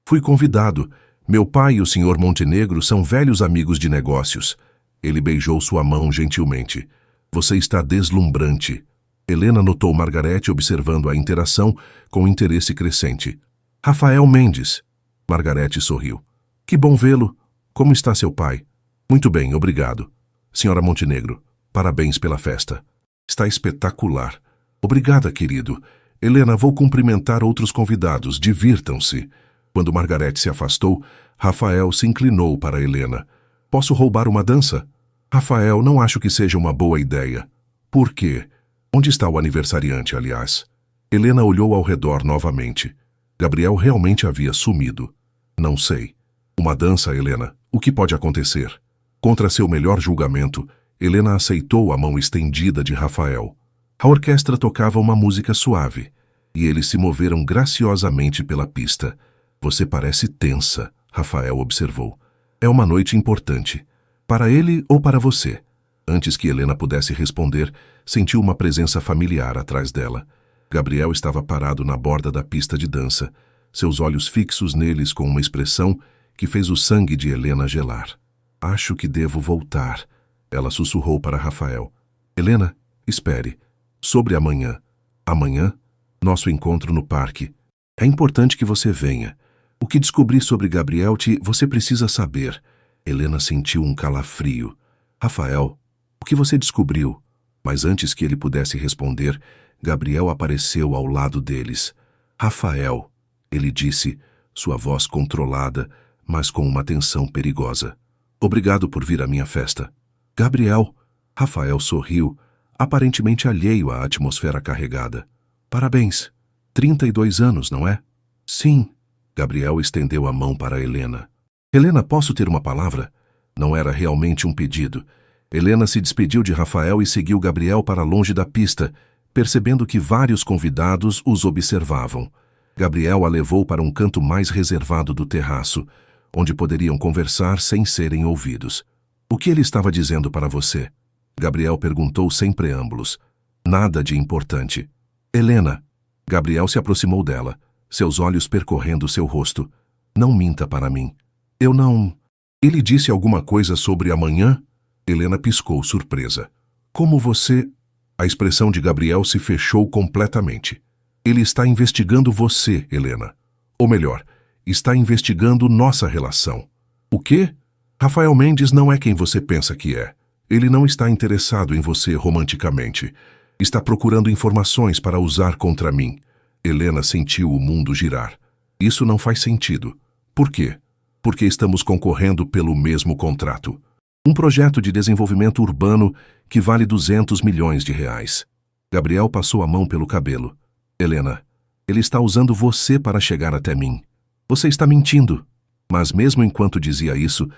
Fui convidado. Meu pai e o senhor Montenegro são velhos amigos de negócios. Ele beijou sua mão gentilmente. Você está deslumbrante. Helena notou Margarete observando a interação com interesse crescente. Rafael Mendes. Margarete sorriu. Que bom vê-lo. Como está seu pai? Muito bem, obrigado. Senhora Montenegro, parabéns pela festa. Está espetacular. Obrigada, querido. Helena, vou cumprimentar outros convidados. Divirtam-se. Quando Margarete se afastou, Rafael se inclinou para Helena. Posso roubar uma dança? Rafael, não acho que seja uma boa ideia. Por quê? Onde está o aniversariante, aliás? Helena olhou ao redor novamente. Gabriel realmente havia sumido. Não sei. Uma dança, Helena. O que pode acontecer? Contra seu melhor julgamento, Helena aceitou a mão estendida de Rafael. A orquestra tocava uma música suave, e eles se moveram graciosamente pela pista. Você parece tensa, Rafael observou. É uma noite importante. Para ele ou para você? Antes que Helena pudesse responder, sentiu uma presença familiar atrás dela. Gabriel estava parado na borda da pista de dança, seus olhos fixos neles com uma expressão que fez o sangue de Helena gelar. Acho que devo voltar, ela sussurrou para Rafael. Helena, espere. Sobre amanhã. Amanhã? Nosso encontro no parque. É importante que você venha. O que descobri sobre Gabriel você precisa saber. Helena sentiu um calafrio. Rafael, o que você descobriu? Mas antes que ele pudesse responder, Gabriel apareceu ao lado deles. Rafael, ele disse, sua voz controlada, mas com uma tensão perigosa. Obrigado por vir à minha festa. Gabriel. Rafael sorriu, aparentemente alheio à atmosfera carregada. Parabéns. 32 anos, não é? Sim. Gabriel estendeu a mão para Helena. Helena, posso ter uma palavra? Não era realmente um pedido. Helena se despediu de Rafael e seguiu Gabriel para longe da pista, percebendo que vários convidados os observavam. Gabriel a levou para um canto mais reservado do terraço, onde poderiam conversar sem serem ouvidos. O que ele estava dizendo para você? Gabriel perguntou sem preâmbulos. Nada de importante. Helena. Gabriel se aproximou dela, seus olhos percorrendo seu rosto. Não minta para mim. Eu não... Ele disse alguma coisa sobre amanhã? Helena piscou, surpresa. Como você... A expressão de Gabriel se fechou completamente. Ele está investigando você, Helena. Ou melhor, está investigando nossa relação. O quê? Rafael Mendes não é quem você pensa que é. Ele não está interessado em você romanticamente. Está procurando informações para usar contra mim. Helena sentiu o mundo girar. Isso não faz sentido. Por quê? Porque estamos concorrendo pelo mesmo contrato. Um projeto de desenvolvimento urbano que vale 200 milhões de reais. Gabriel passou a mão pelo cabelo. Helena, ele está usando você para chegar até mim. Você está mentindo. Mas mesmo enquanto dizia isso,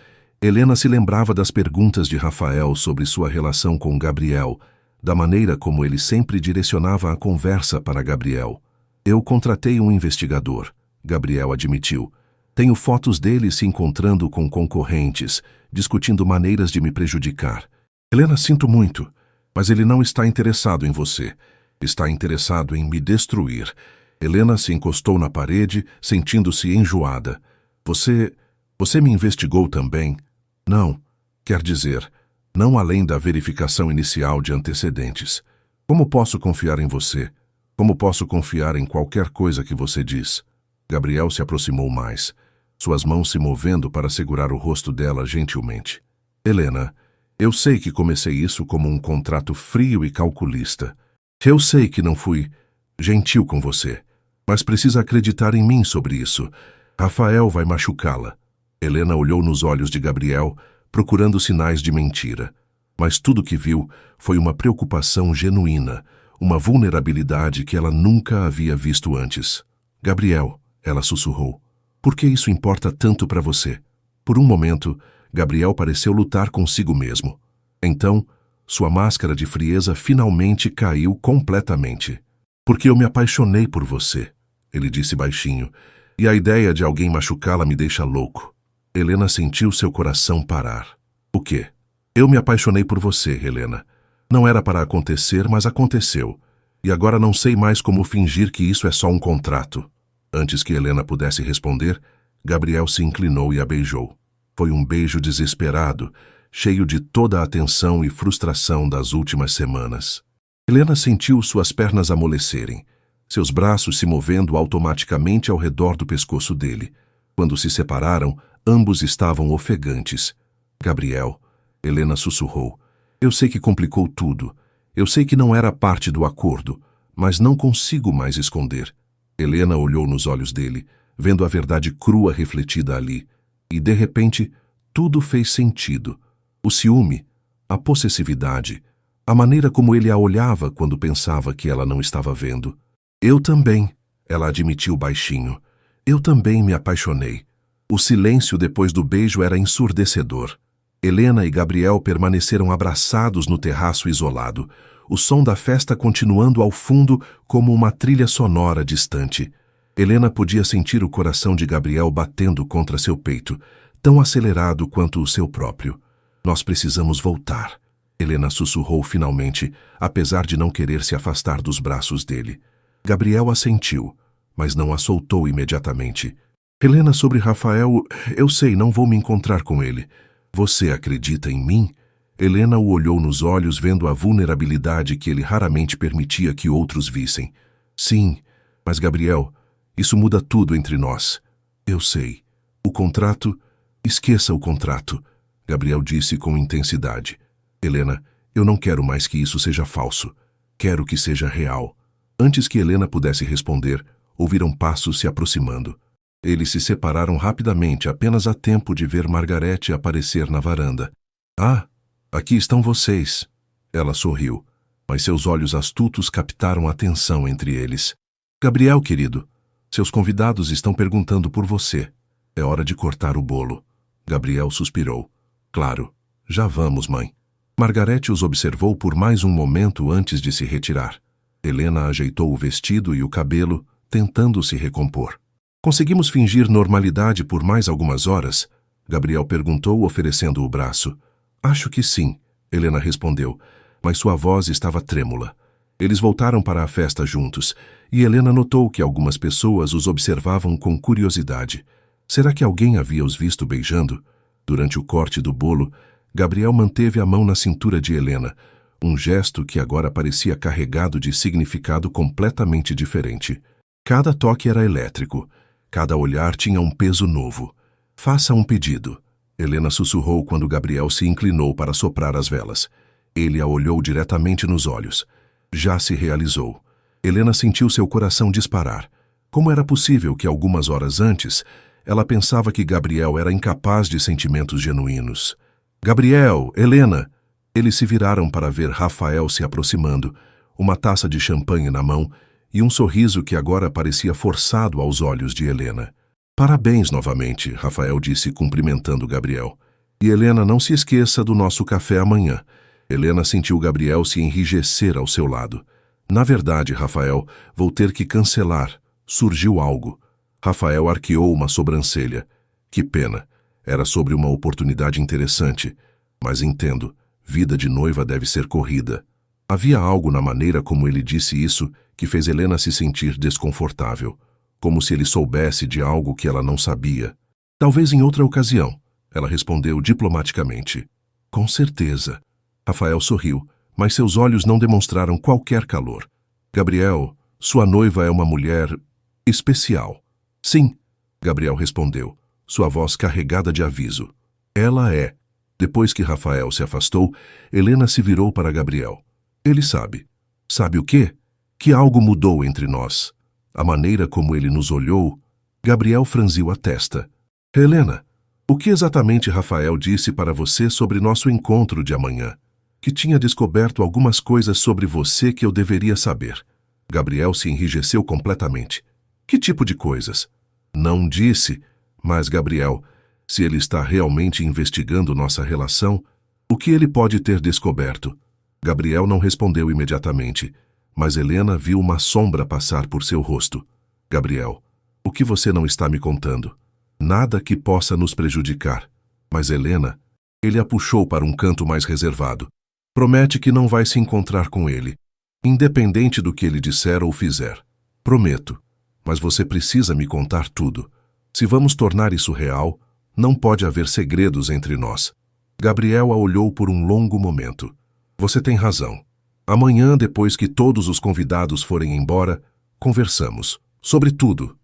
Helena se lembrava das perguntas de Rafael sobre sua relação com Gabriel, da maneira como ele sempre direcionava a conversa para Gabriel. Eu contratei um investigador, Gabriel admitiu. Tenho fotos dele se encontrando com concorrentes, discutindo maneiras de me prejudicar. Helena, sinto muito, mas ele não está interessado em você. Está interessado em me destruir. Helena se encostou na parede, sentindo-se enjoada. Você me investigou também? Não. Quer dizer, não além da verificação inicial de antecedentes. Como posso confiar em você? Como posso confiar em qualquer coisa que você diz? Gabriel se aproximou mais, suas mãos se movendo para segurar o rosto dela gentilmente. Helena, eu sei que comecei isso como um contrato frio e calculista. Eu sei que não fui gentil com você, mas precisa acreditar em mim sobre isso. Rafael vai machucá-la. Helena olhou nos olhos de Gabriel, procurando sinais de mentira. Mas tudo que viu foi uma preocupação genuína, uma vulnerabilidade que ela nunca havia visto antes. Gabriel, ela sussurrou, por que isso importa tanto para você? Por um momento, Gabriel pareceu lutar consigo mesmo. Então, sua máscara de frieza finalmente caiu completamente. Porque eu me apaixonei por você, ele disse baixinho, e a ideia de alguém machucá-la me deixa louco. Helena sentiu seu coração parar. O quê? Eu me apaixonei por você, Helena. Não era para acontecer, mas aconteceu. E agora não sei mais como fingir que isso é só um contrato. Antes que Helena pudesse responder, Gabriel se inclinou e a beijou. Foi um beijo desesperado, cheio de toda a atenção e frustração das últimas semanas. Helena sentiu suas pernas amolecerem, seus braços se movendo automaticamente ao redor do pescoço dele. Quando se separaram, ambos estavam ofegantes. Gabriel, Helena sussurrou, eu sei que complicou tudo. Eu sei que não era parte do acordo, mas não consigo mais esconder. Helena olhou nos olhos dele, vendo a verdade crua refletida ali. E, de repente, tudo fez sentido. O ciúme, a possessividade, a maneira como ele a olhava quando pensava que ela não estava vendo. Eu também, ela admitiu baixinho. Eu também me apaixonei. O silêncio depois do beijo era ensurdecedor. Helena e Gabriel permaneceram abraçados no terraço isolado, o som da festa continuando ao fundo como uma trilha sonora distante. Helena podia sentir o coração de Gabriel batendo contra seu peito, tão acelerado quanto o seu próprio. Nós precisamos voltar, Helena sussurrou finalmente, apesar de não querer se afastar dos braços dele. Gabriel assentiu, mas não a soltou imediatamente. Helena, sobre Rafael, eu sei, não vou me encontrar com ele. Você acredita em mim? Helena o olhou nos olhos, vendo a vulnerabilidade que ele raramente permitia que outros vissem. Sim, mas Gabriel, isso muda tudo entre nós. Eu sei. O contrato... Esqueça o contrato, Gabriel disse com intensidade. Helena, eu não quero mais que isso seja falso. Quero que seja real. Antes que Helena pudesse responder, ouviram passos se aproximando. Eles se separaram rapidamente, apenas a tempo de ver Margarete aparecer na varanda. Ah, aqui estão vocês. Ela sorriu, mas seus olhos astutos captaram a tensão entre eles. Gabriel, querido, seus convidados estão perguntando por você. É hora de cortar o bolo. Gabriel suspirou. Claro, já vamos, mãe. Margarete os observou por mais um momento antes de se retirar. Helena ajeitou o vestido e o cabelo, tentando se recompor. Conseguimos fingir normalidade por mais algumas horas? Gabriel perguntou, oferecendo o braço. Acho que sim, Helena respondeu, mas sua voz estava trêmula. Eles voltaram para a festa juntos, e Helena notou que algumas pessoas os observavam com curiosidade. Será que alguém havia os visto beijando? Durante o corte do bolo, Gabriel manteve a mão na cintura de Helena, um gesto que agora parecia carregado de significado completamente diferente. Cada toque era elétrico, cada olhar tinha um peso novo. Faça um pedido, Helena sussurrou quando Gabriel se inclinou para soprar as velas. Ele a olhou diretamente nos olhos. Já se realizou. Helena sentiu seu coração disparar. Como era possível que algumas horas antes, ela pensava que Gabriel era incapaz de sentimentos genuínos? Gabriel, Helena! Eles se viraram para ver Rafael se aproximando, uma taça de champanhe na mão e um sorriso que agora parecia forçado aos olhos de Helena. Parabéns novamente, Rafael disse cumprimentando Gabriel. E Helena, não se esqueça do nosso café amanhã. Helena sentiu Gabriel se enrijecer ao seu lado. Na verdade, Rafael, vou ter que cancelar. Surgiu algo. Rafael arqueou uma sobrancelha. Que pena. Era sobre uma oportunidade interessante. Mas entendo. Vida de noiva deve ser corrida. Havia algo na maneira como ele disse isso que fez Helena se sentir desconfortável, como se ele soubesse de algo que ela não sabia. Talvez em outra ocasião, ela respondeu diplomaticamente. Com certeza. Rafael sorriu, mas seus olhos não demonstraram qualquer calor. Gabriel, sua noiva é uma mulher especial. Sim, Gabriel respondeu, sua voz carregada de aviso. Ela é. Depois que Rafael se afastou, Helena se virou para Gabriel. Ele sabe. Sabe o quê? Que algo mudou entre nós. A maneira como ele nos olhou, Gabriel franziu a testa. Helena, o que exatamente Rafael disse para você sobre nosso encontro de amanhã? Que tinha descoberto algumas coisas sobre você que eu deveria saber. Gabriel se enrijeceu completamente. Que tipo de coisas? Não disse, mas Gabriel, se ele está realmente investigando nossa relação, o que ele pode ter descoberto? Gabriel não respondeu imediatamente, mas Helena viu uma sombra passar por seu rosto. Gabriel, o que você não está me contando? Nada que possa nos prejudicar. Mas Helena, ele a puxou para um canto mais reservado. Promete que não vai se encontrar com ele, independente do que ele disser ou fizer. Prometo. Mas você precisa me contar tudo. Se vamos tornar isso real, não pode haver segredos entre nós. Gabriel a olhou por um longo momento. Você tem razão. Amanhã, depois que todos os convidados forem embora, conversamos. Sobre tudo.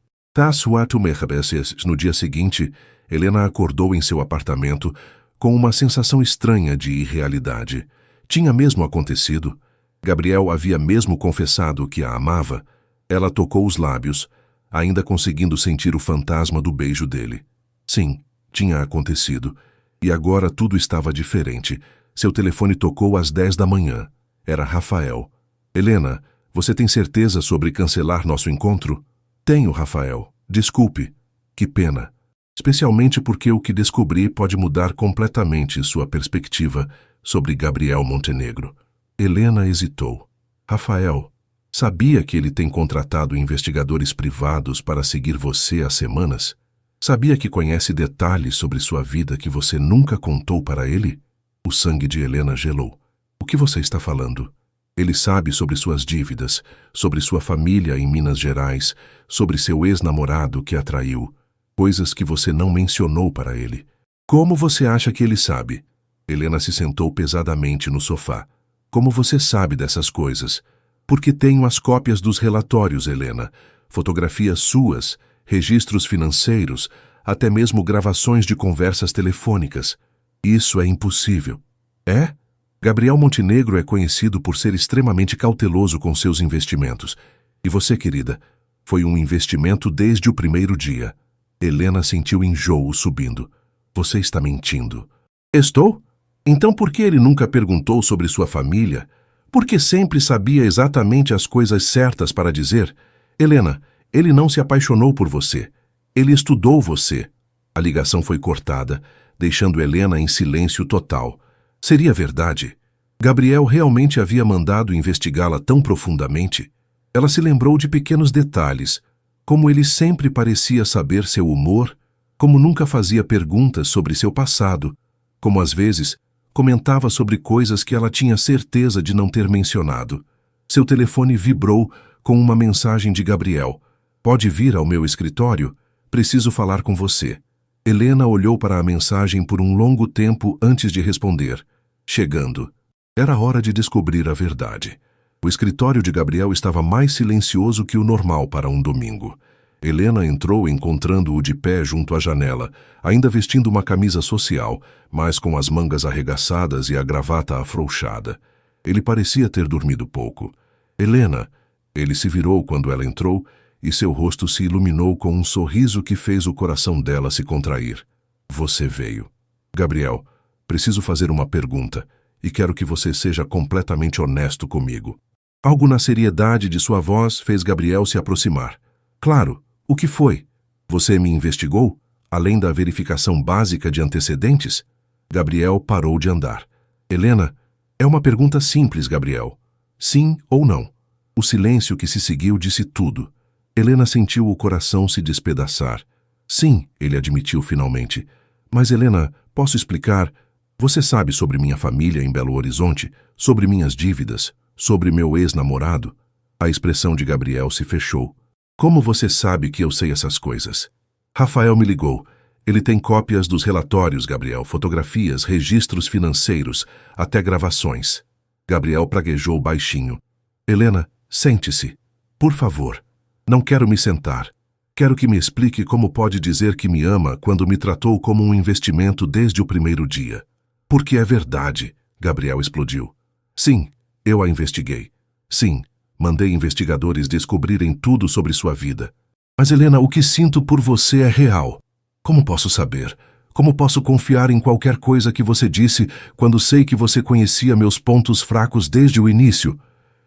No dia seguinte, Helena acordou em seu apartamento com uma sensação estranha de irrealidade. Tinha mesmo acontecido? Gabriel havia mesmo confessado que a amava? Ela tocou os lábios, ainda conseguindo sentir o fantasma do beijo dele. Sim, tinha acontecido. E agora tudo estava diferente. Seu telefone tocou às 10 da manhã. Era Rafael. Helena, você tem certeza sobre cancelar nosso encontro? Tenho, Rafael. Desculpe. Que pena. Especialmente porque o que descobri pode mudar completamente sua perspectiva sobre Gabriel Montenegro. Helena hesitou. Rafael, sabia que ele tem contratado investigadores privados para seguir você há semanas? Sabia que conhece detalhes sobre sua vida que você nunca contou para ele? O sangue de Helena gelou. O que você está falando? Ele sabe sobre suas dívidas, sobre sua família em Minas Gerais, sobre seu ex-namorado que a traiu, coisas que você não mencionou para ele. Como você acha que ele sabe? Helena se sentou pesadamente no sofá. Como você sabe dessas coisas? Porque tenho as cópias dos relatórios, Helena. Fotografias suas, registros financeiros, até mesmo gravações de conversas telefônicas. Isso é impossível. É? Gabriel Montenegro é conhecido por ser extremamente cauteloso com seus investimentos. E você, querida, foi um investimento desde o primeiro dia. Helena sentiu enjoo subindo. Você está mentindo. Estou? Então por que ele nunca perguntou sobre sua família? Porque sempre sabia exatamente as coisas certas para dizer? Helena, ele não se apaixonou por você. Ele estudou você. A ligação foi cortada, deixando Helena em silêncio total. Seria verdade? Gabriel realmente havia mandado investigá-la tão profundamente? Ela se lembrou de pequenos detalhes, como ele sempre parecia saber seu humor, como nunca fazia perguntas sobre seu passado, como às vezes comentava sobre coisas que ela tinha certeza de não ter mencionado. Seu telefone vibrou com uma mensagem de Gabriel. Pode vir ao meu escritório? Preciso falar com você. Helena olhou para a mensagem por um longo tempo antes de responder. Chegando. Era hora de descobrir a verdade. O escritório de Gabriel estava mais silencioso que o normal para um domingo. Helena entrou encontrando-o de pé junto à janela, ainda vestindo uma camisa social, mas com as mangas arregaçadas e a gravata afrouxada. Ele parecia ter dormido pouco. Helena! Ele se virou quando ela entrou e seu rosto se iluminou com um sorriso que fez o coração dela se contrair. Você veio. Gabriel, preciso fazer uma pergunta e quero que você seja completamente honesto comigo. Algo na seriedade de sua voz fez Gabriel se aproximar. Claro, o que foi? Você me investigou? Além da verificação básica de antecedentes? Gabriel parou de andar. Helena, é uma pergunta simples, Gabriel. Sim ou não? O silêncio que se seguiu disse tudo. Helena sentiu o coração se despedaçar. Sim, ele admitiu finalmente. Mas, Helena, posso explicar? Você sabe sobre minha família em Belo Horizonte, sobre minhas dívidas, sobre meu ex-namorado? A expressão de Gabriel se fechou. Como você sabe que eu sei essas coisas? Rafael me ligou. Ele tem cópias dos relatórios, Gabriel, fotografias, registros financeiros, até gravações. Gabriel praguejou baixinho. Helena, sente-se. Por favor. Não quero me sentar. Quero que me explique como pode dizer que me ama quando me tratou como um investimento desde o primeiro dia. Porque é verdade, Gabriel explodiu. Sim, eu a investiguei. Sim, mandei investigadores descobrirem tudo sobre sua vida. Mas, Helena, o que sinto por você é real. Como posso saber? Como posso confiar em qualquer coisa que você disse quando sei que você conhecia meus pontos fracos desde o início?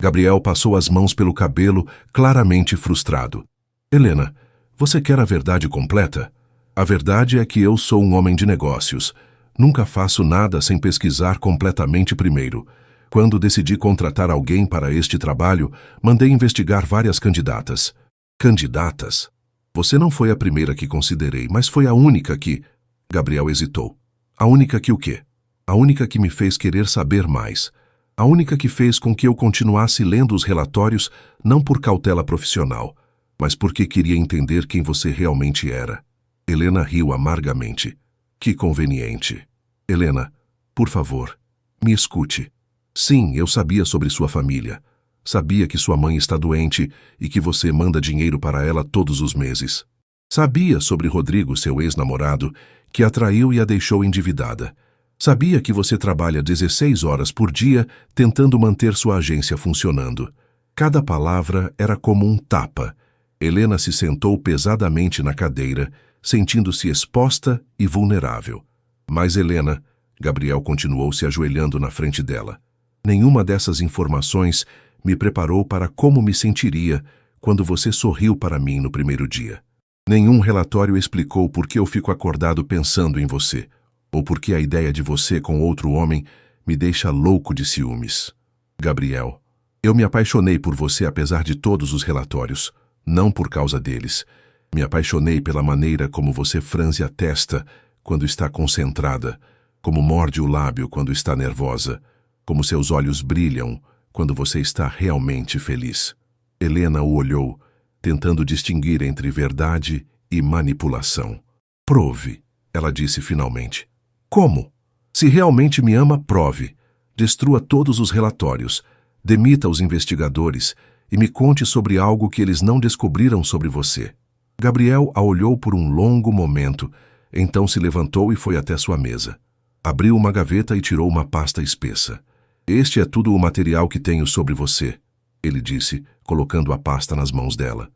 Gabriel passou as mãos pelo cabelo, claramente frustrado. Helena, você quer a verdade completa? A verdade é que eu sou um homem de negócios. Nunca faço nada sem pesquisar completamente primeiro. Quando decidi contratar alguém para este trabalho, mandei investigar várias candidatas. Candidatas? Você não foi a primeira que considerei, mas foi a única que... Gabriel hesitou. A única que o quê? A única que me fez querer saber mais. A única que fez com que eu continuasse lendo os relatórios, não por cautela profissional, mas porque queria entender quem você realmente era. Helena riu amargamente. Que conveniente. Helena, por favor, me escute. Sim, eu sabia sobre sua família. Sabia que sua mãe está doente e que você manda dinheiro para ela todos os meses. Sabia sobre Rodrigo, seu ex-namorado, que a traiu e a deixou endividada. Sabia que você trabalha 16 horas por dia tentando manter sua agência funcionando. Cada palavra era como um tapa. Helena se sentou pesadamente na cadeira, sentindo-se exposta e vulnerável. Mas, Helena, Gabriel continuou se ajoelhando na frente dela. Nenhuma dessas informações me preparou para como me sentiria quando você sorriu para mim no primeiro dia. Nenhum relatório explicou por que eu fico acordado pensando em você, ou por que a ideia de você com outro homem me deixa louco de ciúmes. Gabriel, eu me apaixonei por você apesar de todos os relatórios, não por causa deles. Me apaixonei pela maneira como você franze a testa quando está concentrada, como morde o lábio quando está nervosa, como seus olhos brilham quando você está realmente feliz. Helena o olhou, tentando distinguir entre verdade e manipulação. Prove, ela disse finalmente. Como? Se realmente me ama, prove. Destrua todos os relatórios, demita os investigadores e me conte sobre algo que eles não descobriram sobre você. Gabriel a olhou por um longo momento, então se levantou e foi até sua mesa. Abriu uma gaveta e tirou uma pasta espessa. Este é tudo o material que tenho sobre você, ele disse, colocando a pasta nas mãos dela.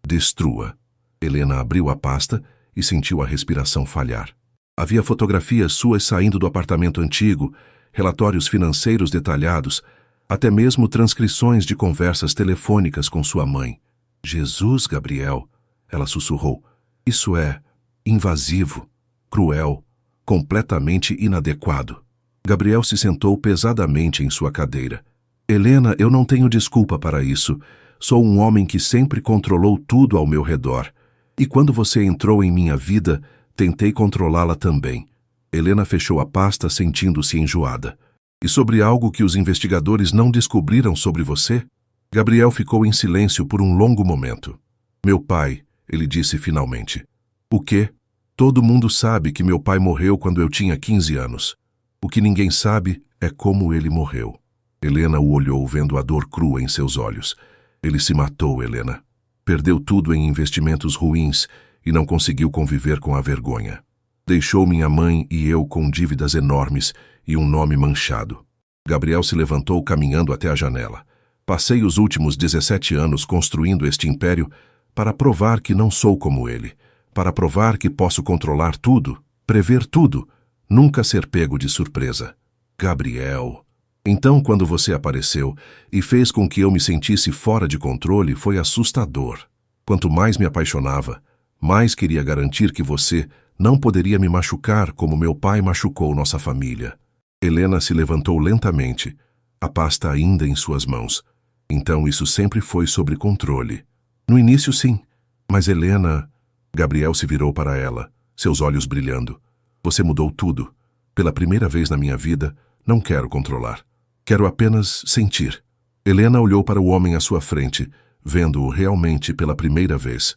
Destrua. Helena abriu a pasta e sentiu a respiração falhar. Havia fotografias suas saindo do apartamento antigo, relatórios financeiros detalhados, até mesmo transcrições de conversas telefônicas com sua mãe. Jesus, Gabriel, ela sussurrou. Isso é invasivo, cruel, completamente inadequado. Gabriel se sentou pesadamente em sua cadeira. Helena, eu não tenho desculpa para isso. Sou um homem que sempre controlou tudo ao meu redor. E quando você entrou em minha vida, tentei controlá-la também. Helena fechou a pasta sentindo-se enjoada. E sobre algo que os investigadores não descobriram sobre você? Gabriel ficou em silêncio por um longo momento. Meu pai, ele disse finalmente. O quê? Todo mundo sabe que meu pai morreu quando eu tinha 15 anos. O que ninguém sabe é como ele morreu. Helena o olhou vendo a dor crua em seus olhos. Ele se matou, Helena. Perdeu tudo em investimentos ruins e não conseguiu conviver com a vergonha. Deixou minha mãe e eu com dívidas enormes e um nome manchado. Gabriel se levantou caminhando até a janela. Passei os últimos 17 anos construindo este império para provar que não sou como ele, para provar que posso controlar tudo, prever tudo, nunca ser pego de surpresa. Gabriel. Então, quando você apareceu e fez com que eu me sentisse fora de controle, foi assustador. Quanto mais me apaixonava, mais queria garantir que você não poderia me machucar como meu pai machucou nossa família. Helena se levantou lentamente, a pasta ainda em suas mãos. Então isso sempre foi sob controle. No início, sim. Mas Helena... Gabriel se virou para ela, seus olhos brilhando. Você mudou tudo. Pela primeira vez na minha vida, não quero controlar. Quero apenas sentir. Helena olhou para o homem à sua frente, vendo-o realmente pela primeira vez.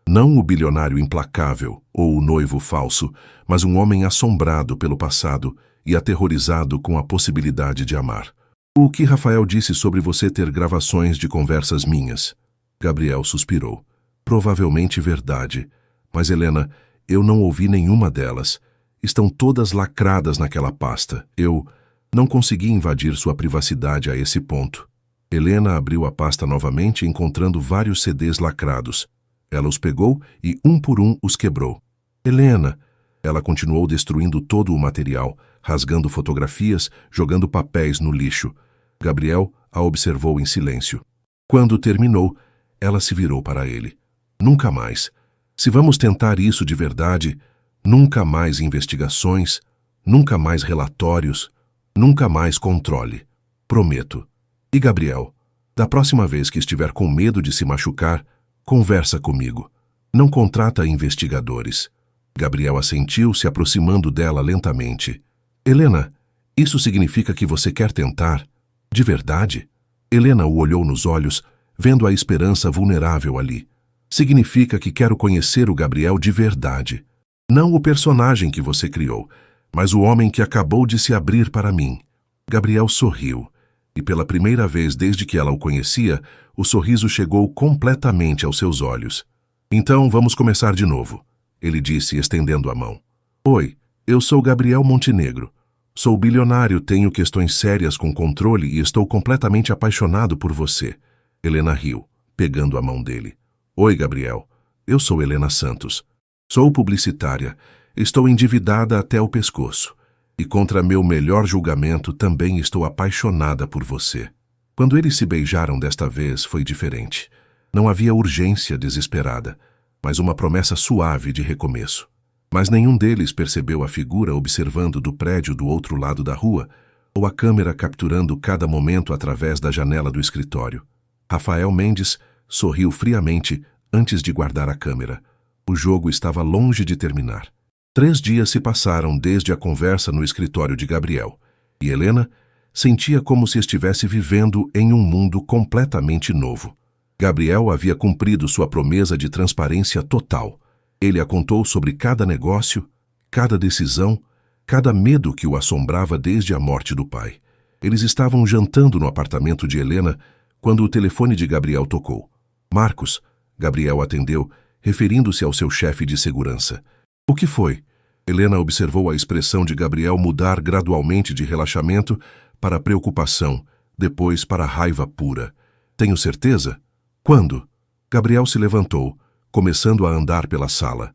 Não o bilionário implacável ou o noivo falso, mas um homem assombrado pelo passado e aterrorizado com a possibilidade de amar. O que Rafael disse sobre você ter gravações de conversas minhas? Gabriel suspirou. Provavelmente verdade. Mas, Helena, eu não ouvi nenhuma delas. Estão todas lacradas naquela pasta. Eu não consegui invadir sua privacidade a esse ponto. Helena abriu a pasta novamente, encontrando vários CDs lacrados. Ela os pegou e, um por um, os quebrou. Helena! Ela continuou destruindo todo o material, rasgando fotografias, jogando papéis no lixo. Gabriel a observou em silêncio. Quando terminou, ela se virou para ele. Nunca mais. Se vamos tentar isso de verdade, nunca mais investigações, nunca mais relatórios, nunca mais controle. Prometo. E Gabriel, da próxima vez que estiver com medo de se machucar, conversa comigo. Não contrata investigadores. Gabriel assentiu, se aproximando dela lentamente. Helena, isso significa que você quer tentar? De verdade? Helena o olhou nos olhos, vendo a esperança vulnerável ali. Significa que quero conhecer o Gabriel de verdade. Não o personagem que você criou, mas o homem que acabou de se abrir para mim. Gabriel sorriu, e pela primeira vez desde que ela o conhecia, o sorriso chegou completamente aos seus olhos. Então vamos começar de novo, ele disse, estendendo a mão. Oi, eu sou Gabriel Montenegro. Sou bilionário, tenho questões sérias com controle e estou completamente apaixonado por você. Helena riu, pegando a mão dele. Oi, Gabriel. Eu sou Helena Santos. Sou publicitária. Estou endividada até o pescoço. E contra meu melhor julgamento também estou apaixonada por você. Quando eles se beijaram desta vez foi diferente. Não havia urgência desesperada, mas uma promessa suave de recomeço. Mas nenhum deles percebeu a figura observando do prédio do outro lado da rua, ou a câmera capturando cada momento através da janela do escritório. Rafael Mendes sorriu friamente antes de guardar a câmera. O jogo estava longe de terminar. 3 dias se passaram desde a conversa no escritório de Gabriel, e Helena sentia como se estivesse vivendo em um mundo completamente novo. Gabriel havia cumprido sua promessa de transparência total. Ele a contou sobre cada negócio, cada decisão, cada medo que o assombrava desde a morte do pai. Eles estavam jantando no apartamento de Helena quando o telefone de Gabriel tocou. Marcos, Gabriel atendeu, referindo-se ao seu chefe de segurança. O que foi? Helena observou a expressão de Gabriel mudar gradualmente de relaxamento para preocupação, depois para raiva pura. Tenho certeza? Quando? Gabriel se levantou, começando a andar pela sala.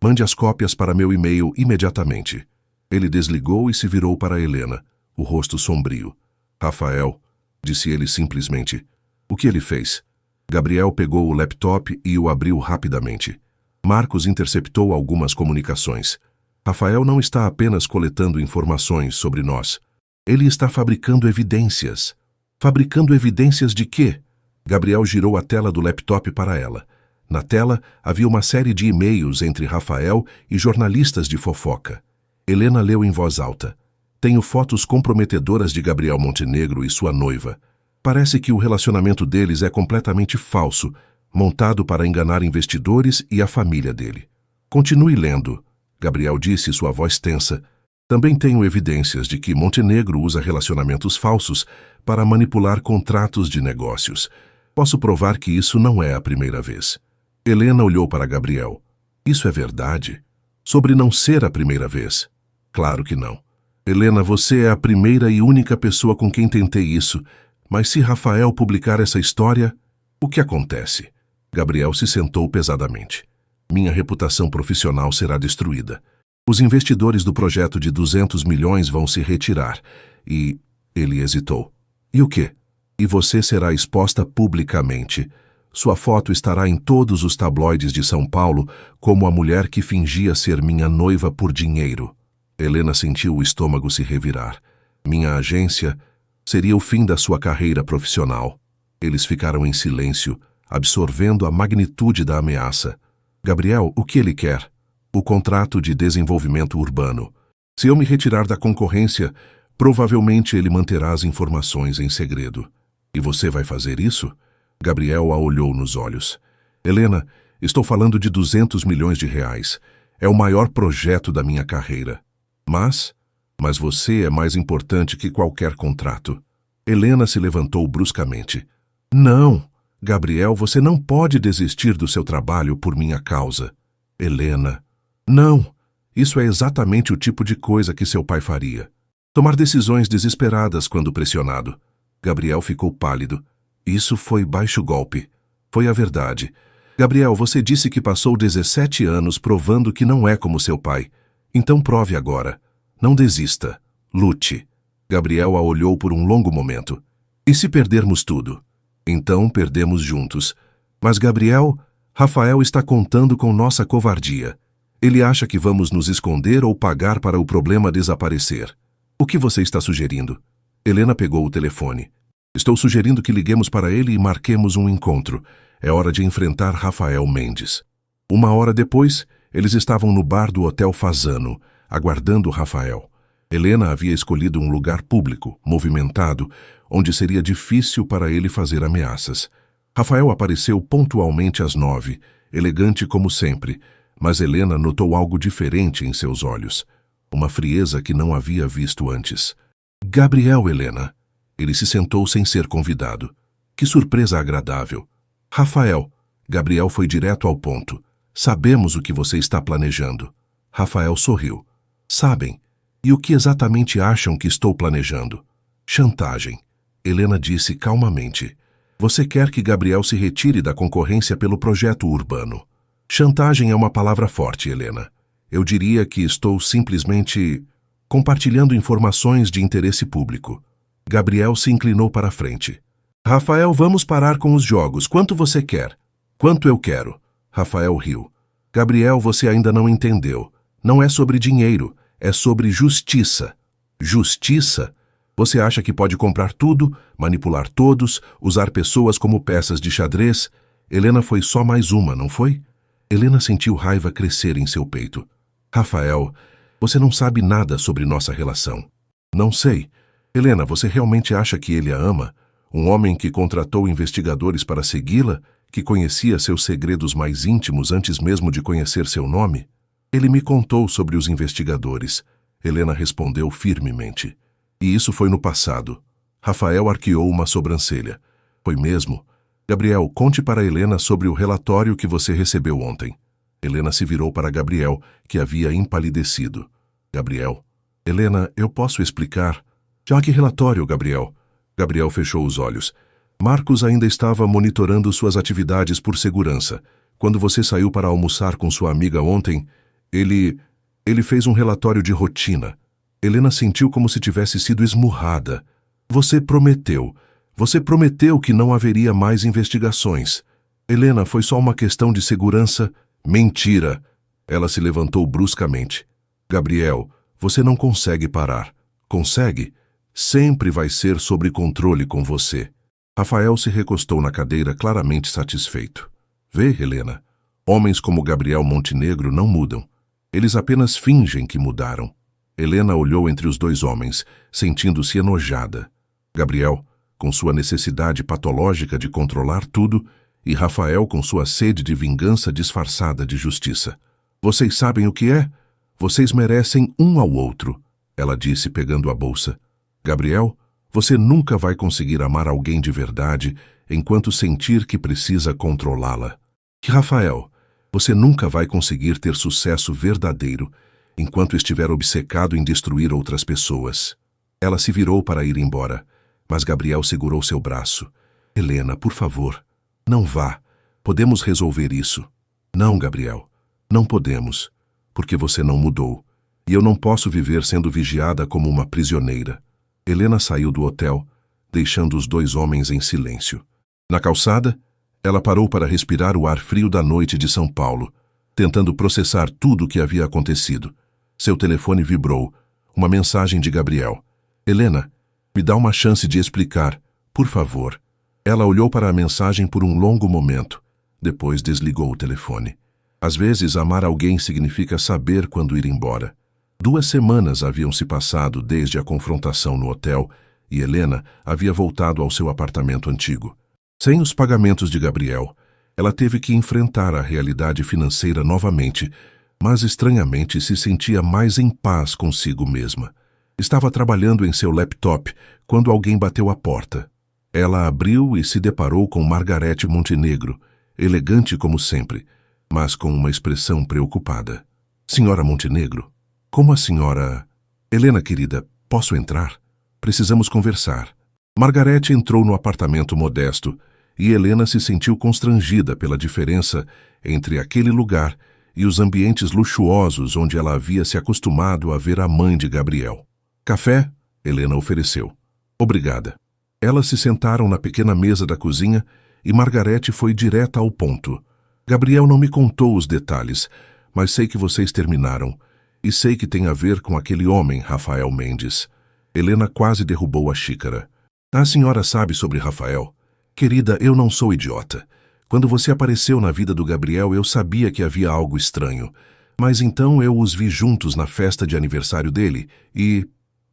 Mande as cópias para meu e-mail imediatamente. Ele desligou e se virou para Helena, o rosto sombrio. Rafael, disse ele simplesmente. O que ele fez? Gabriel pegou o laptop e o abriu rapidamente. Marcos interceptou algumas comunicações. Rafael não está apenas coletando informações sobre nós. Ele está fabricando evidências. Fabricando evidências de quê? Gabriel girou a tela do laptop para ela. Na tela, havia uma série de e-mails entre Rafael e jornalistas de fofoca. Helena leu em voz alta. Tenho fotos comprometedoras de Gabriel Montenegro e sua noiva. Parece que o relacionamento deles é completamente falso, montado para enganar investidores e a família dele. Continue lendo, Gabriel disse, sua voz tensa. Também tenho evidências de que Montenegro usa relacionamentos falsos para manipular contratos de negócios. Posso provar que isso não é a primeira vez. Helena olhou para Gabriel. Isso é verdade? Sobre não ser a primeira vez? Claro que não. Helena, você é a primeira e única pessoa com quem tentei isso. Mas se Rafael publicar essa história, o que acontece? Gabriel se sentou pesadamente. Minha reputação profissional será destruída. Os investidores do projeto de 200 milhões vão se retirar. E... Ele hesitou. E o quê? E você será exposta publicamente. Sua foto estará em todos os tabloides de São Paulo como a mulher que fingia ser minha noiva por dinheiro. Helena sentiu o estômago se revirar. Minha agência seria o fim da sua carreira profissional. Eles ficaram em silêncio, absorvendo a magnitude da ameaça. Gabriel, o que ele quer? O contrato de desenvolvimento urbano. Se eu me retirar da concorrência, provavelmente ele manterá as informações em segredo. E você vai fazer isso? Gabriel a olhou nos olhos. Helena, estou falando de 200 milhões de reais. É o maior projeto da minha carreira. Mas você é mais importante que qualquer contrato. Helena se levantou bruscamente. Não, Gabriel, você não pode desistir do seu trabalho por minha causa. Helena, não. Isso é exatamente o tipo de coisa que seu pai faria. Tomar decisões desesperadas quando pressionado. Gabriel ficou pálido. Isso foi baixo golpe. Foi a verdade. Gabriel, você disse que passou 17 anos provando que não é como seu pai. Então prove agora. Não desista. Lute. Gabriel a olhou por um longo momento. E se perdermos tudo? Então perdemos juntos. Mas Gabriel, Rafael está contando com nossa covardia. Ele acha que vamos nos esconder ou pagar para o problema desaparecer. O que você está sugerindo? Helena pegou o telefone. Estou sugerindo que liguemos para ele e marquemos um encontro. É hora de enfrentar Rafael Mendes. 1 hora depois, eles estavam no bar do Hotel Fasano, aguardando Rafael. Helena havia escolhido um lugar público, movimentado, onde seria difícil para ele fazer ameaças. Rafael apareceu pontualmente às 9, elegante como sempre, mas Helena notou algo diferente em seus olhos. Uma frieza que não havia visto antes. Gabriel, Helena. Ele se sentou sem ser convidado. Que surpresa agradável. Rafael. Gabriel foi direto ao ponto. Sabemos o que você está planejando. Rafael sorriu. Sabem. E o que exatamente acham que estou planejando? Chantagem. Helena disse calmamente. Você quer que Gabriel se retire da concorrência pelo projeto urbano. Chantagem é uma palavra forte, Helena. Eu diria que estou simplesmente compartilhando informações de interesse público. Gabriel se inclinou para a frente. Rafael, vamos parar com os jogos. Quanto você quer? Quanto eu quero? Rafael riu. Gabriel, você ainda não entendeu. Não é sobre dinheiro, é sobre justiça. Justiça? Você acha que pode comprar tudo, manipular todos, usar pessoas como peças de xadrez? Helena foi só mais uma, não foi? Helena sentiu raiva crescer em seu peito. Rafael, você não sabe nada sobre nossa relação. Não sei. Helena, você realmente acha que ele a ama? Um homem que contratou investigadores para segui-la, que conhecia seus segredos mais íntimos antes mesmo de conhecer seu nome? Ele me contou sobre os investigadores. Helena respondeu firmemente. E isso foi no passado. Rafael arqueou uma sobrancelha. Foi mesmo? Gabriel, conte para Helena sobre o relatório que você recebeu ontem. Helena se virou para Gabriel, que havia empalidecido. Gabriel. Helena, eu posso explicar? Já que relatório, Gabriel? Gabriel fechou os olhos. Marcos ainda estava monitorando suas atividades por segurança. Quando você saiu para almoçar com sua amiga ontem, Ele fez um relatório de rotina. Helena sentiu como se tivesse sido esmurrada. Você prometeu que não haveria mais investigações. Helena, foi só uma questão de segurança. Mentira! Ela se levantou bruscamente. Gabriel, você não consegue parar. Consegue? Sempre vai ser sob controle com você. Rafael se recostou na cadeira, claramente satisfeito. Vê, Helena, homens como Gabriel Montenegro não mudam. Eles apenas fingem que mudaram. Helena olhou entre os dois homens, sentindo-se enojada. Gabriel, com sua necessidade patológica de controlar tudo, e Rafael com sua sede de vingança disfarçada de justiça. Vocês sabem o que é? Vocês merecem um ao outro, ela disse pegando a bolsa. Gabriel, você nunca vai conseguir amar alguém de verdade enquanto sentir que precisa controlá-la. E Rafael, você nunca vai conseguir ter sucesso verdadeiro enquanto estiver obcecado em destruir outras pessoas. Ela se virou para ir embora, mas Gabriel segurou seu braço. Helena, por favor, não vá. Podemos resolver isso. Não, Gabriel, não podemos, porque você não mudou, e eu não posso viver sendo vigiada como uma prisioneira. Helena saiu do hotel, deixando os dois homens em silêncio. Na calçada, ela parou para respirar o ar frio da noite de São Paulo, tentando processar tudo o que havia acontecido. Seu telefone vibrou. Uma mensagem de Gabriel. Helena, me dá uma chance de explicar, por favor. Ela olhou para a mensagem por um longo momento. Depois desligou o telefone. Às vezes, amar alguém significa saber quando ir embora. 2 semanas haviam se passado desde a confrontação no hotel e Helena havia voltado ao seu apartamento antigo. Sem os pagamentos de Gabriel, ela teve que enfrentar a realidade financeira novamente, mas estranhamente se sentia mais em paz consigo mesma. Estava trabalhando em seu laptop quando alguém bateu à porta. Ela abriu e se deparou com Margarete Montenegro, elegante como sempre, mas com uma expressão preocupada. Senhora Montenegro? Como a senhora... Helena, querida, posso entrar? Precisamos conversar. Margarete entrou no apartamento modesto e Helena se sentiu constrangida pela diferença entre aquele lugar e os ambientes luxuosos onde ela havia se acostumado a ver a mãe de Gabriel. Café? Helena ofereceu. Obrigada. Elas se sentaram na pequena mesa da cozinha e Margarete foi direta ao ponto. Gabriel não me contou os detalhes, mas sei que vocês terminaram. E sei que tem a ver com aquele homem, Rafael Mendes. Helena quase derrubou a xícara. A senhora sabe sobre Rafael? Querida, eu não sou idiota. Quando você apareceu na vida do Gabriel, eu sabia que havia algo estranho. Mas então eu os vi juntos na festa de aniversário dele e...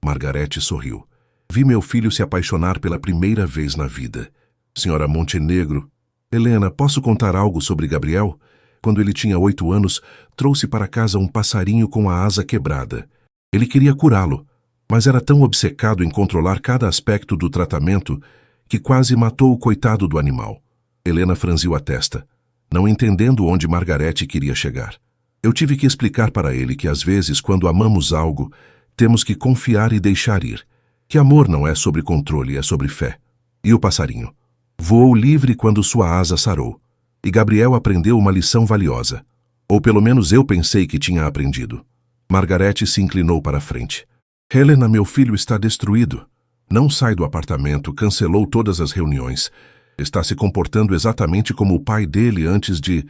Margarete sorriu. Vi meu filho se apaixonar pela primeira vez na vida. Senhora Montenegro... Helena, posso contar algo sobre Gabriel? Quando ele tinha 8 anos, trouxe para casa um passarinho com a asa quebrada. Ele queria curá-lo, mas era tão obcecado em controlar cada aspecto do tratamento que quase matou o coitado do animal. Helena franziu a testa, não entendendo onde Margarete queria chegar. Eu tive que explicar para ele que às vezes, quando amamos algo, temos que confiar e deixar ir. Que amor não é sobre controle, é sobre fé. E o passarinho? Voou livre quando sua asa sarou. E Gabriel aprendeu uma lição valiosa. Ou pelo menos eu pensei que tinha aprendido. Margarete se inclinou para a frente. Helena, meu filho está destruído. Não sai do apartamento, cancelou todas as reuniões. Está se comportando exatamente como o pai dele antes de...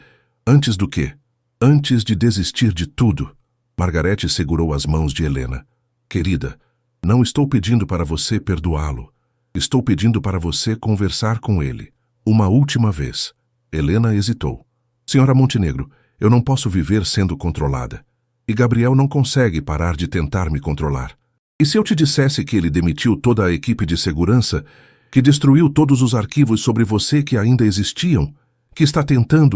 Antes do quê? Antes de desistir de tudo. Margarete segurou as mãos de Helena. Querida, não estou pedindo para você perdoá-lo. Estou pedindo para você conversar com ele. Uma última vez. Helena hesitou. Senhora Montenegro, eu não posso viver sendo controlada. E Gabriel não consegue parar de tentar me controlar. E se eu te dissesse que ele demitiu toda a equipe de segurança, que destruiu todos os arquivos sobre você que ainda existiam, que está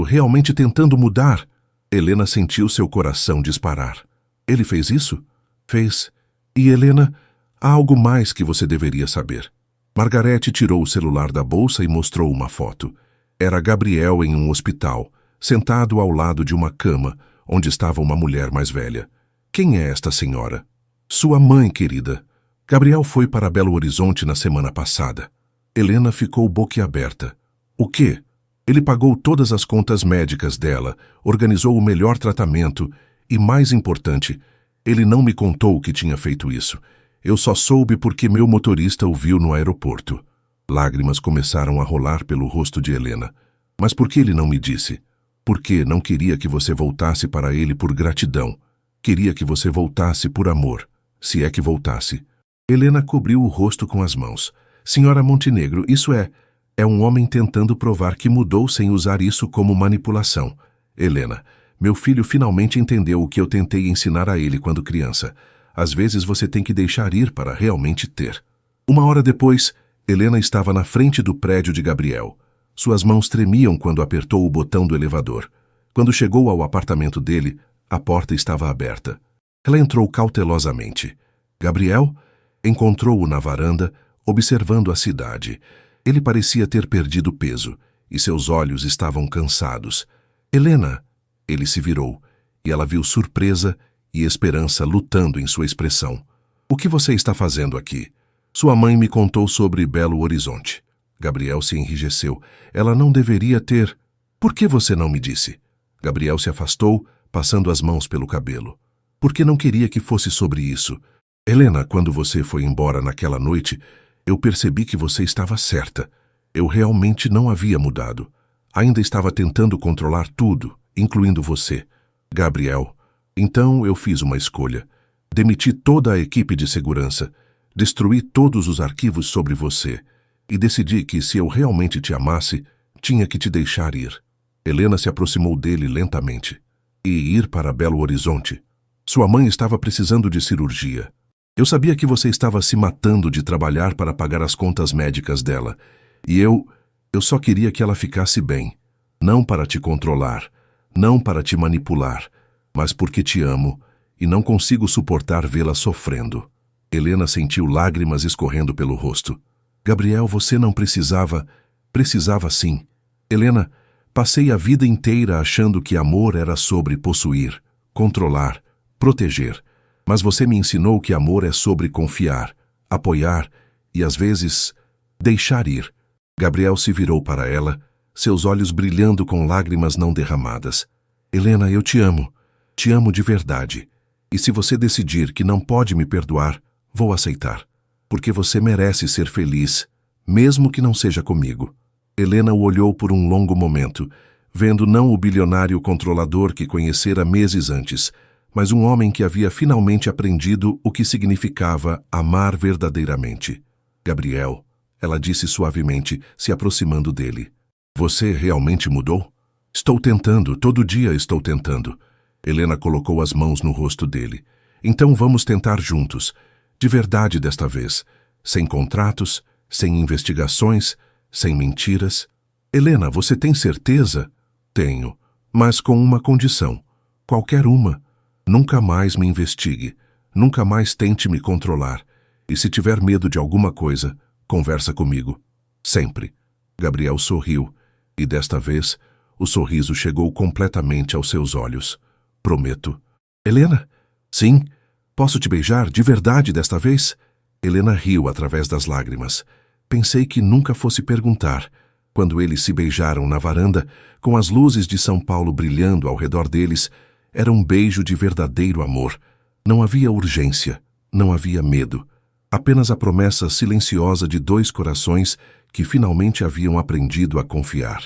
realmente tentando mudar? Helena sentiu seu coração disparar. Ele fez isso? Fez. E Helena, há algo mais que você deveria saber. Margarete tirou o celular da bolsa e mostrou uma foto. Era Gabriel em um hospital, sentado ao lado de uma cama, onde estava uma mulher mais velha. Quem é esta senhora? Sua mãe, querida. Gabriel foi para Belo Horizonte na semana passada. Helena ficou boquiaberta. O quê? Ele pagou todas as contas médicas dela, organizou o melhor tratamento E mais importante, ele não me contou que tinha feito isso. Eu só soube porque meu motorista o viu no aeroporto. Lágrimas começaram a rolar pelo rosto de Helena. Mas por que ele não me disse? Porque não queria que você voltasse para ele por gratidão. Queria que você voltasse por amor, se é que voltasse. Helena cobriu o rosto com as mãos. Senhora Montenegro, isso é um homem tentando provar que mudou sem usar isso como manipulação. Helena, meu filho finalmente entendeu o que eu tentei ensinar a ele quando criança. Às vezes você tem que deixar ir para realmente ter. Uma hora depois, Helena estava na frente do prédio de Gabriel. Suas mãos tremiam quando apertou o botão do elevador. Quando chegou ao apartamento dele, a porta estava aberta. Ela entrou cautelosamente. Gabriel encontrou-o na varanda, observando a cidade. Ele parecia ter perdido peso, e seus olhos estavam cansados. Helena! Ele se virou, e ela viu surpresa e esperança lutando em sua expressão. O que você está fazendo aqui? Sua mãe me contou sobre Belo Horizonte. Gabriel se enrijeceu. Ela não deveria ter... Por que você não me disse? Gabriel se afastou, passando as mãos pelo cabelo. Porque não queria que fosse sobre isso. Helena, quando você foi embora naquela noite, eu percebi que você estava certa. Eu realmente não havia mudado. Ainda estava tentando controlar tudo, incluindo você. Gabriel, então eu fiz uma escolha. Demiti toda a equipe de segurança, destruí todos os arquivos sobre você e decidi que, se eu realmente te amasse, tinha que te deixar ir. Helena se aproximou dele lentamente. E ir para Belo Horizonte. Sua mãe estava precisando de cirurgia. Eu sabia que você estava se matando de trabalhar para pagar as contas médicas dela. E eu só queria que ela ficasse bem. Não para te controlar, não para te manipular, mas porque te amo e não consigo suportar vê-la sofrendo. Helena sentiu lágrimas escorrendo pelo rosto. Gabriel, você não precisava... Precisava sim. Helena, passei a vida inteira achando que amor era sobre possuir, controlar, proteger. Mas você me ensinou que amor é sobre confiar, apoiar e, às vezes, deixar ir. Gabriel se virou para ela, seus olhos brilhando com lágrimas não derramadas. Helena, eu te amo de verdade. E se você decidir que não pode me perdoar, vou aceitar. Porque você merece ser feliz, mesmo que não seja comigo. Helena o olhou por um longo momento, vendo não o bilionário controlador que conhecera meses antes, mas um homem que havia finalmente aprendido o que significava amar verdadeiramente. Gabriel, ela disse suavemente, se aproximando dele. Você realmente mudou? Estou tentando, todo dia estou tentando. Helena colocou as mãos no rosto dele. Então vamos tentar juntos. De verdade desta vez. Sem contratos, sem investigações, sem mentiras. Helena, você tem certeza? Tenho, mas com uma condição. Qualquer uma. Nunca mais me investigue. Nunca mais tente me controlar. E se tiver medo de alguma coisa, conversa comigo. Sempre. Gabriel sorriu, e desta vez o sorriso chegou completamente aos seus olhos. Prometo. Helena? Sim? Posso te beijar de verdade desta vez? Helena riu através das lágrimas. Pensei que nunca fosse perguntar. Quando eles se beijaram na varanda, com as luzes de São Paulo brilhando ao redor deles, era um beijo de verdadeiro amor. Não havia urgência, não havia medo. Apenas a promessa silenciosa de dois corações que finalmente haviam aprendido a confiar.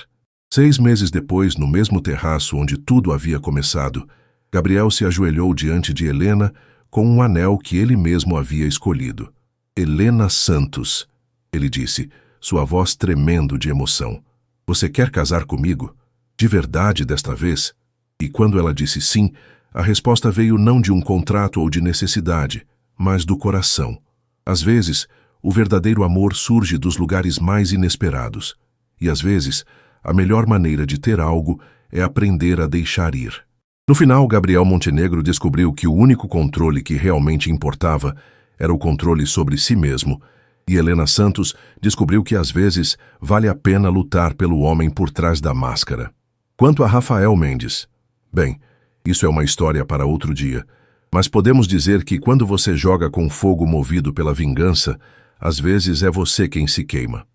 6 meses depois, no mesmo terraço onde tudo havia começado, Gabriel se ajoelhou diante de Helena com um anel que ele mesmo havia escolhido. Helena Santos, ele disse, sua voz tremendo de emoção. Você quer casar comigo? De verdade desta vez? E quando ela disse sim, a resposta veio não de um contrato ou de necessidade, mas do coração. Às vezes, o verdadeiro amor surge dos lugares mais inesperados. E às vezes, a melhor maneira de ter algo é aprender a deixar ir. No final, Gabriel Montenegro descobriu que o único controle que realmente importava era o controle sobre si mesmo, e Helena Santos descobriu que às vezes vale a pena lutar pelo homem por trás da máscara. Quanto a Rafael Mendes, bem, isso é uma história para outro dia, mas podemos dizer que quando você joga com fogo movido pela vingança, às vezes é você quem se queima.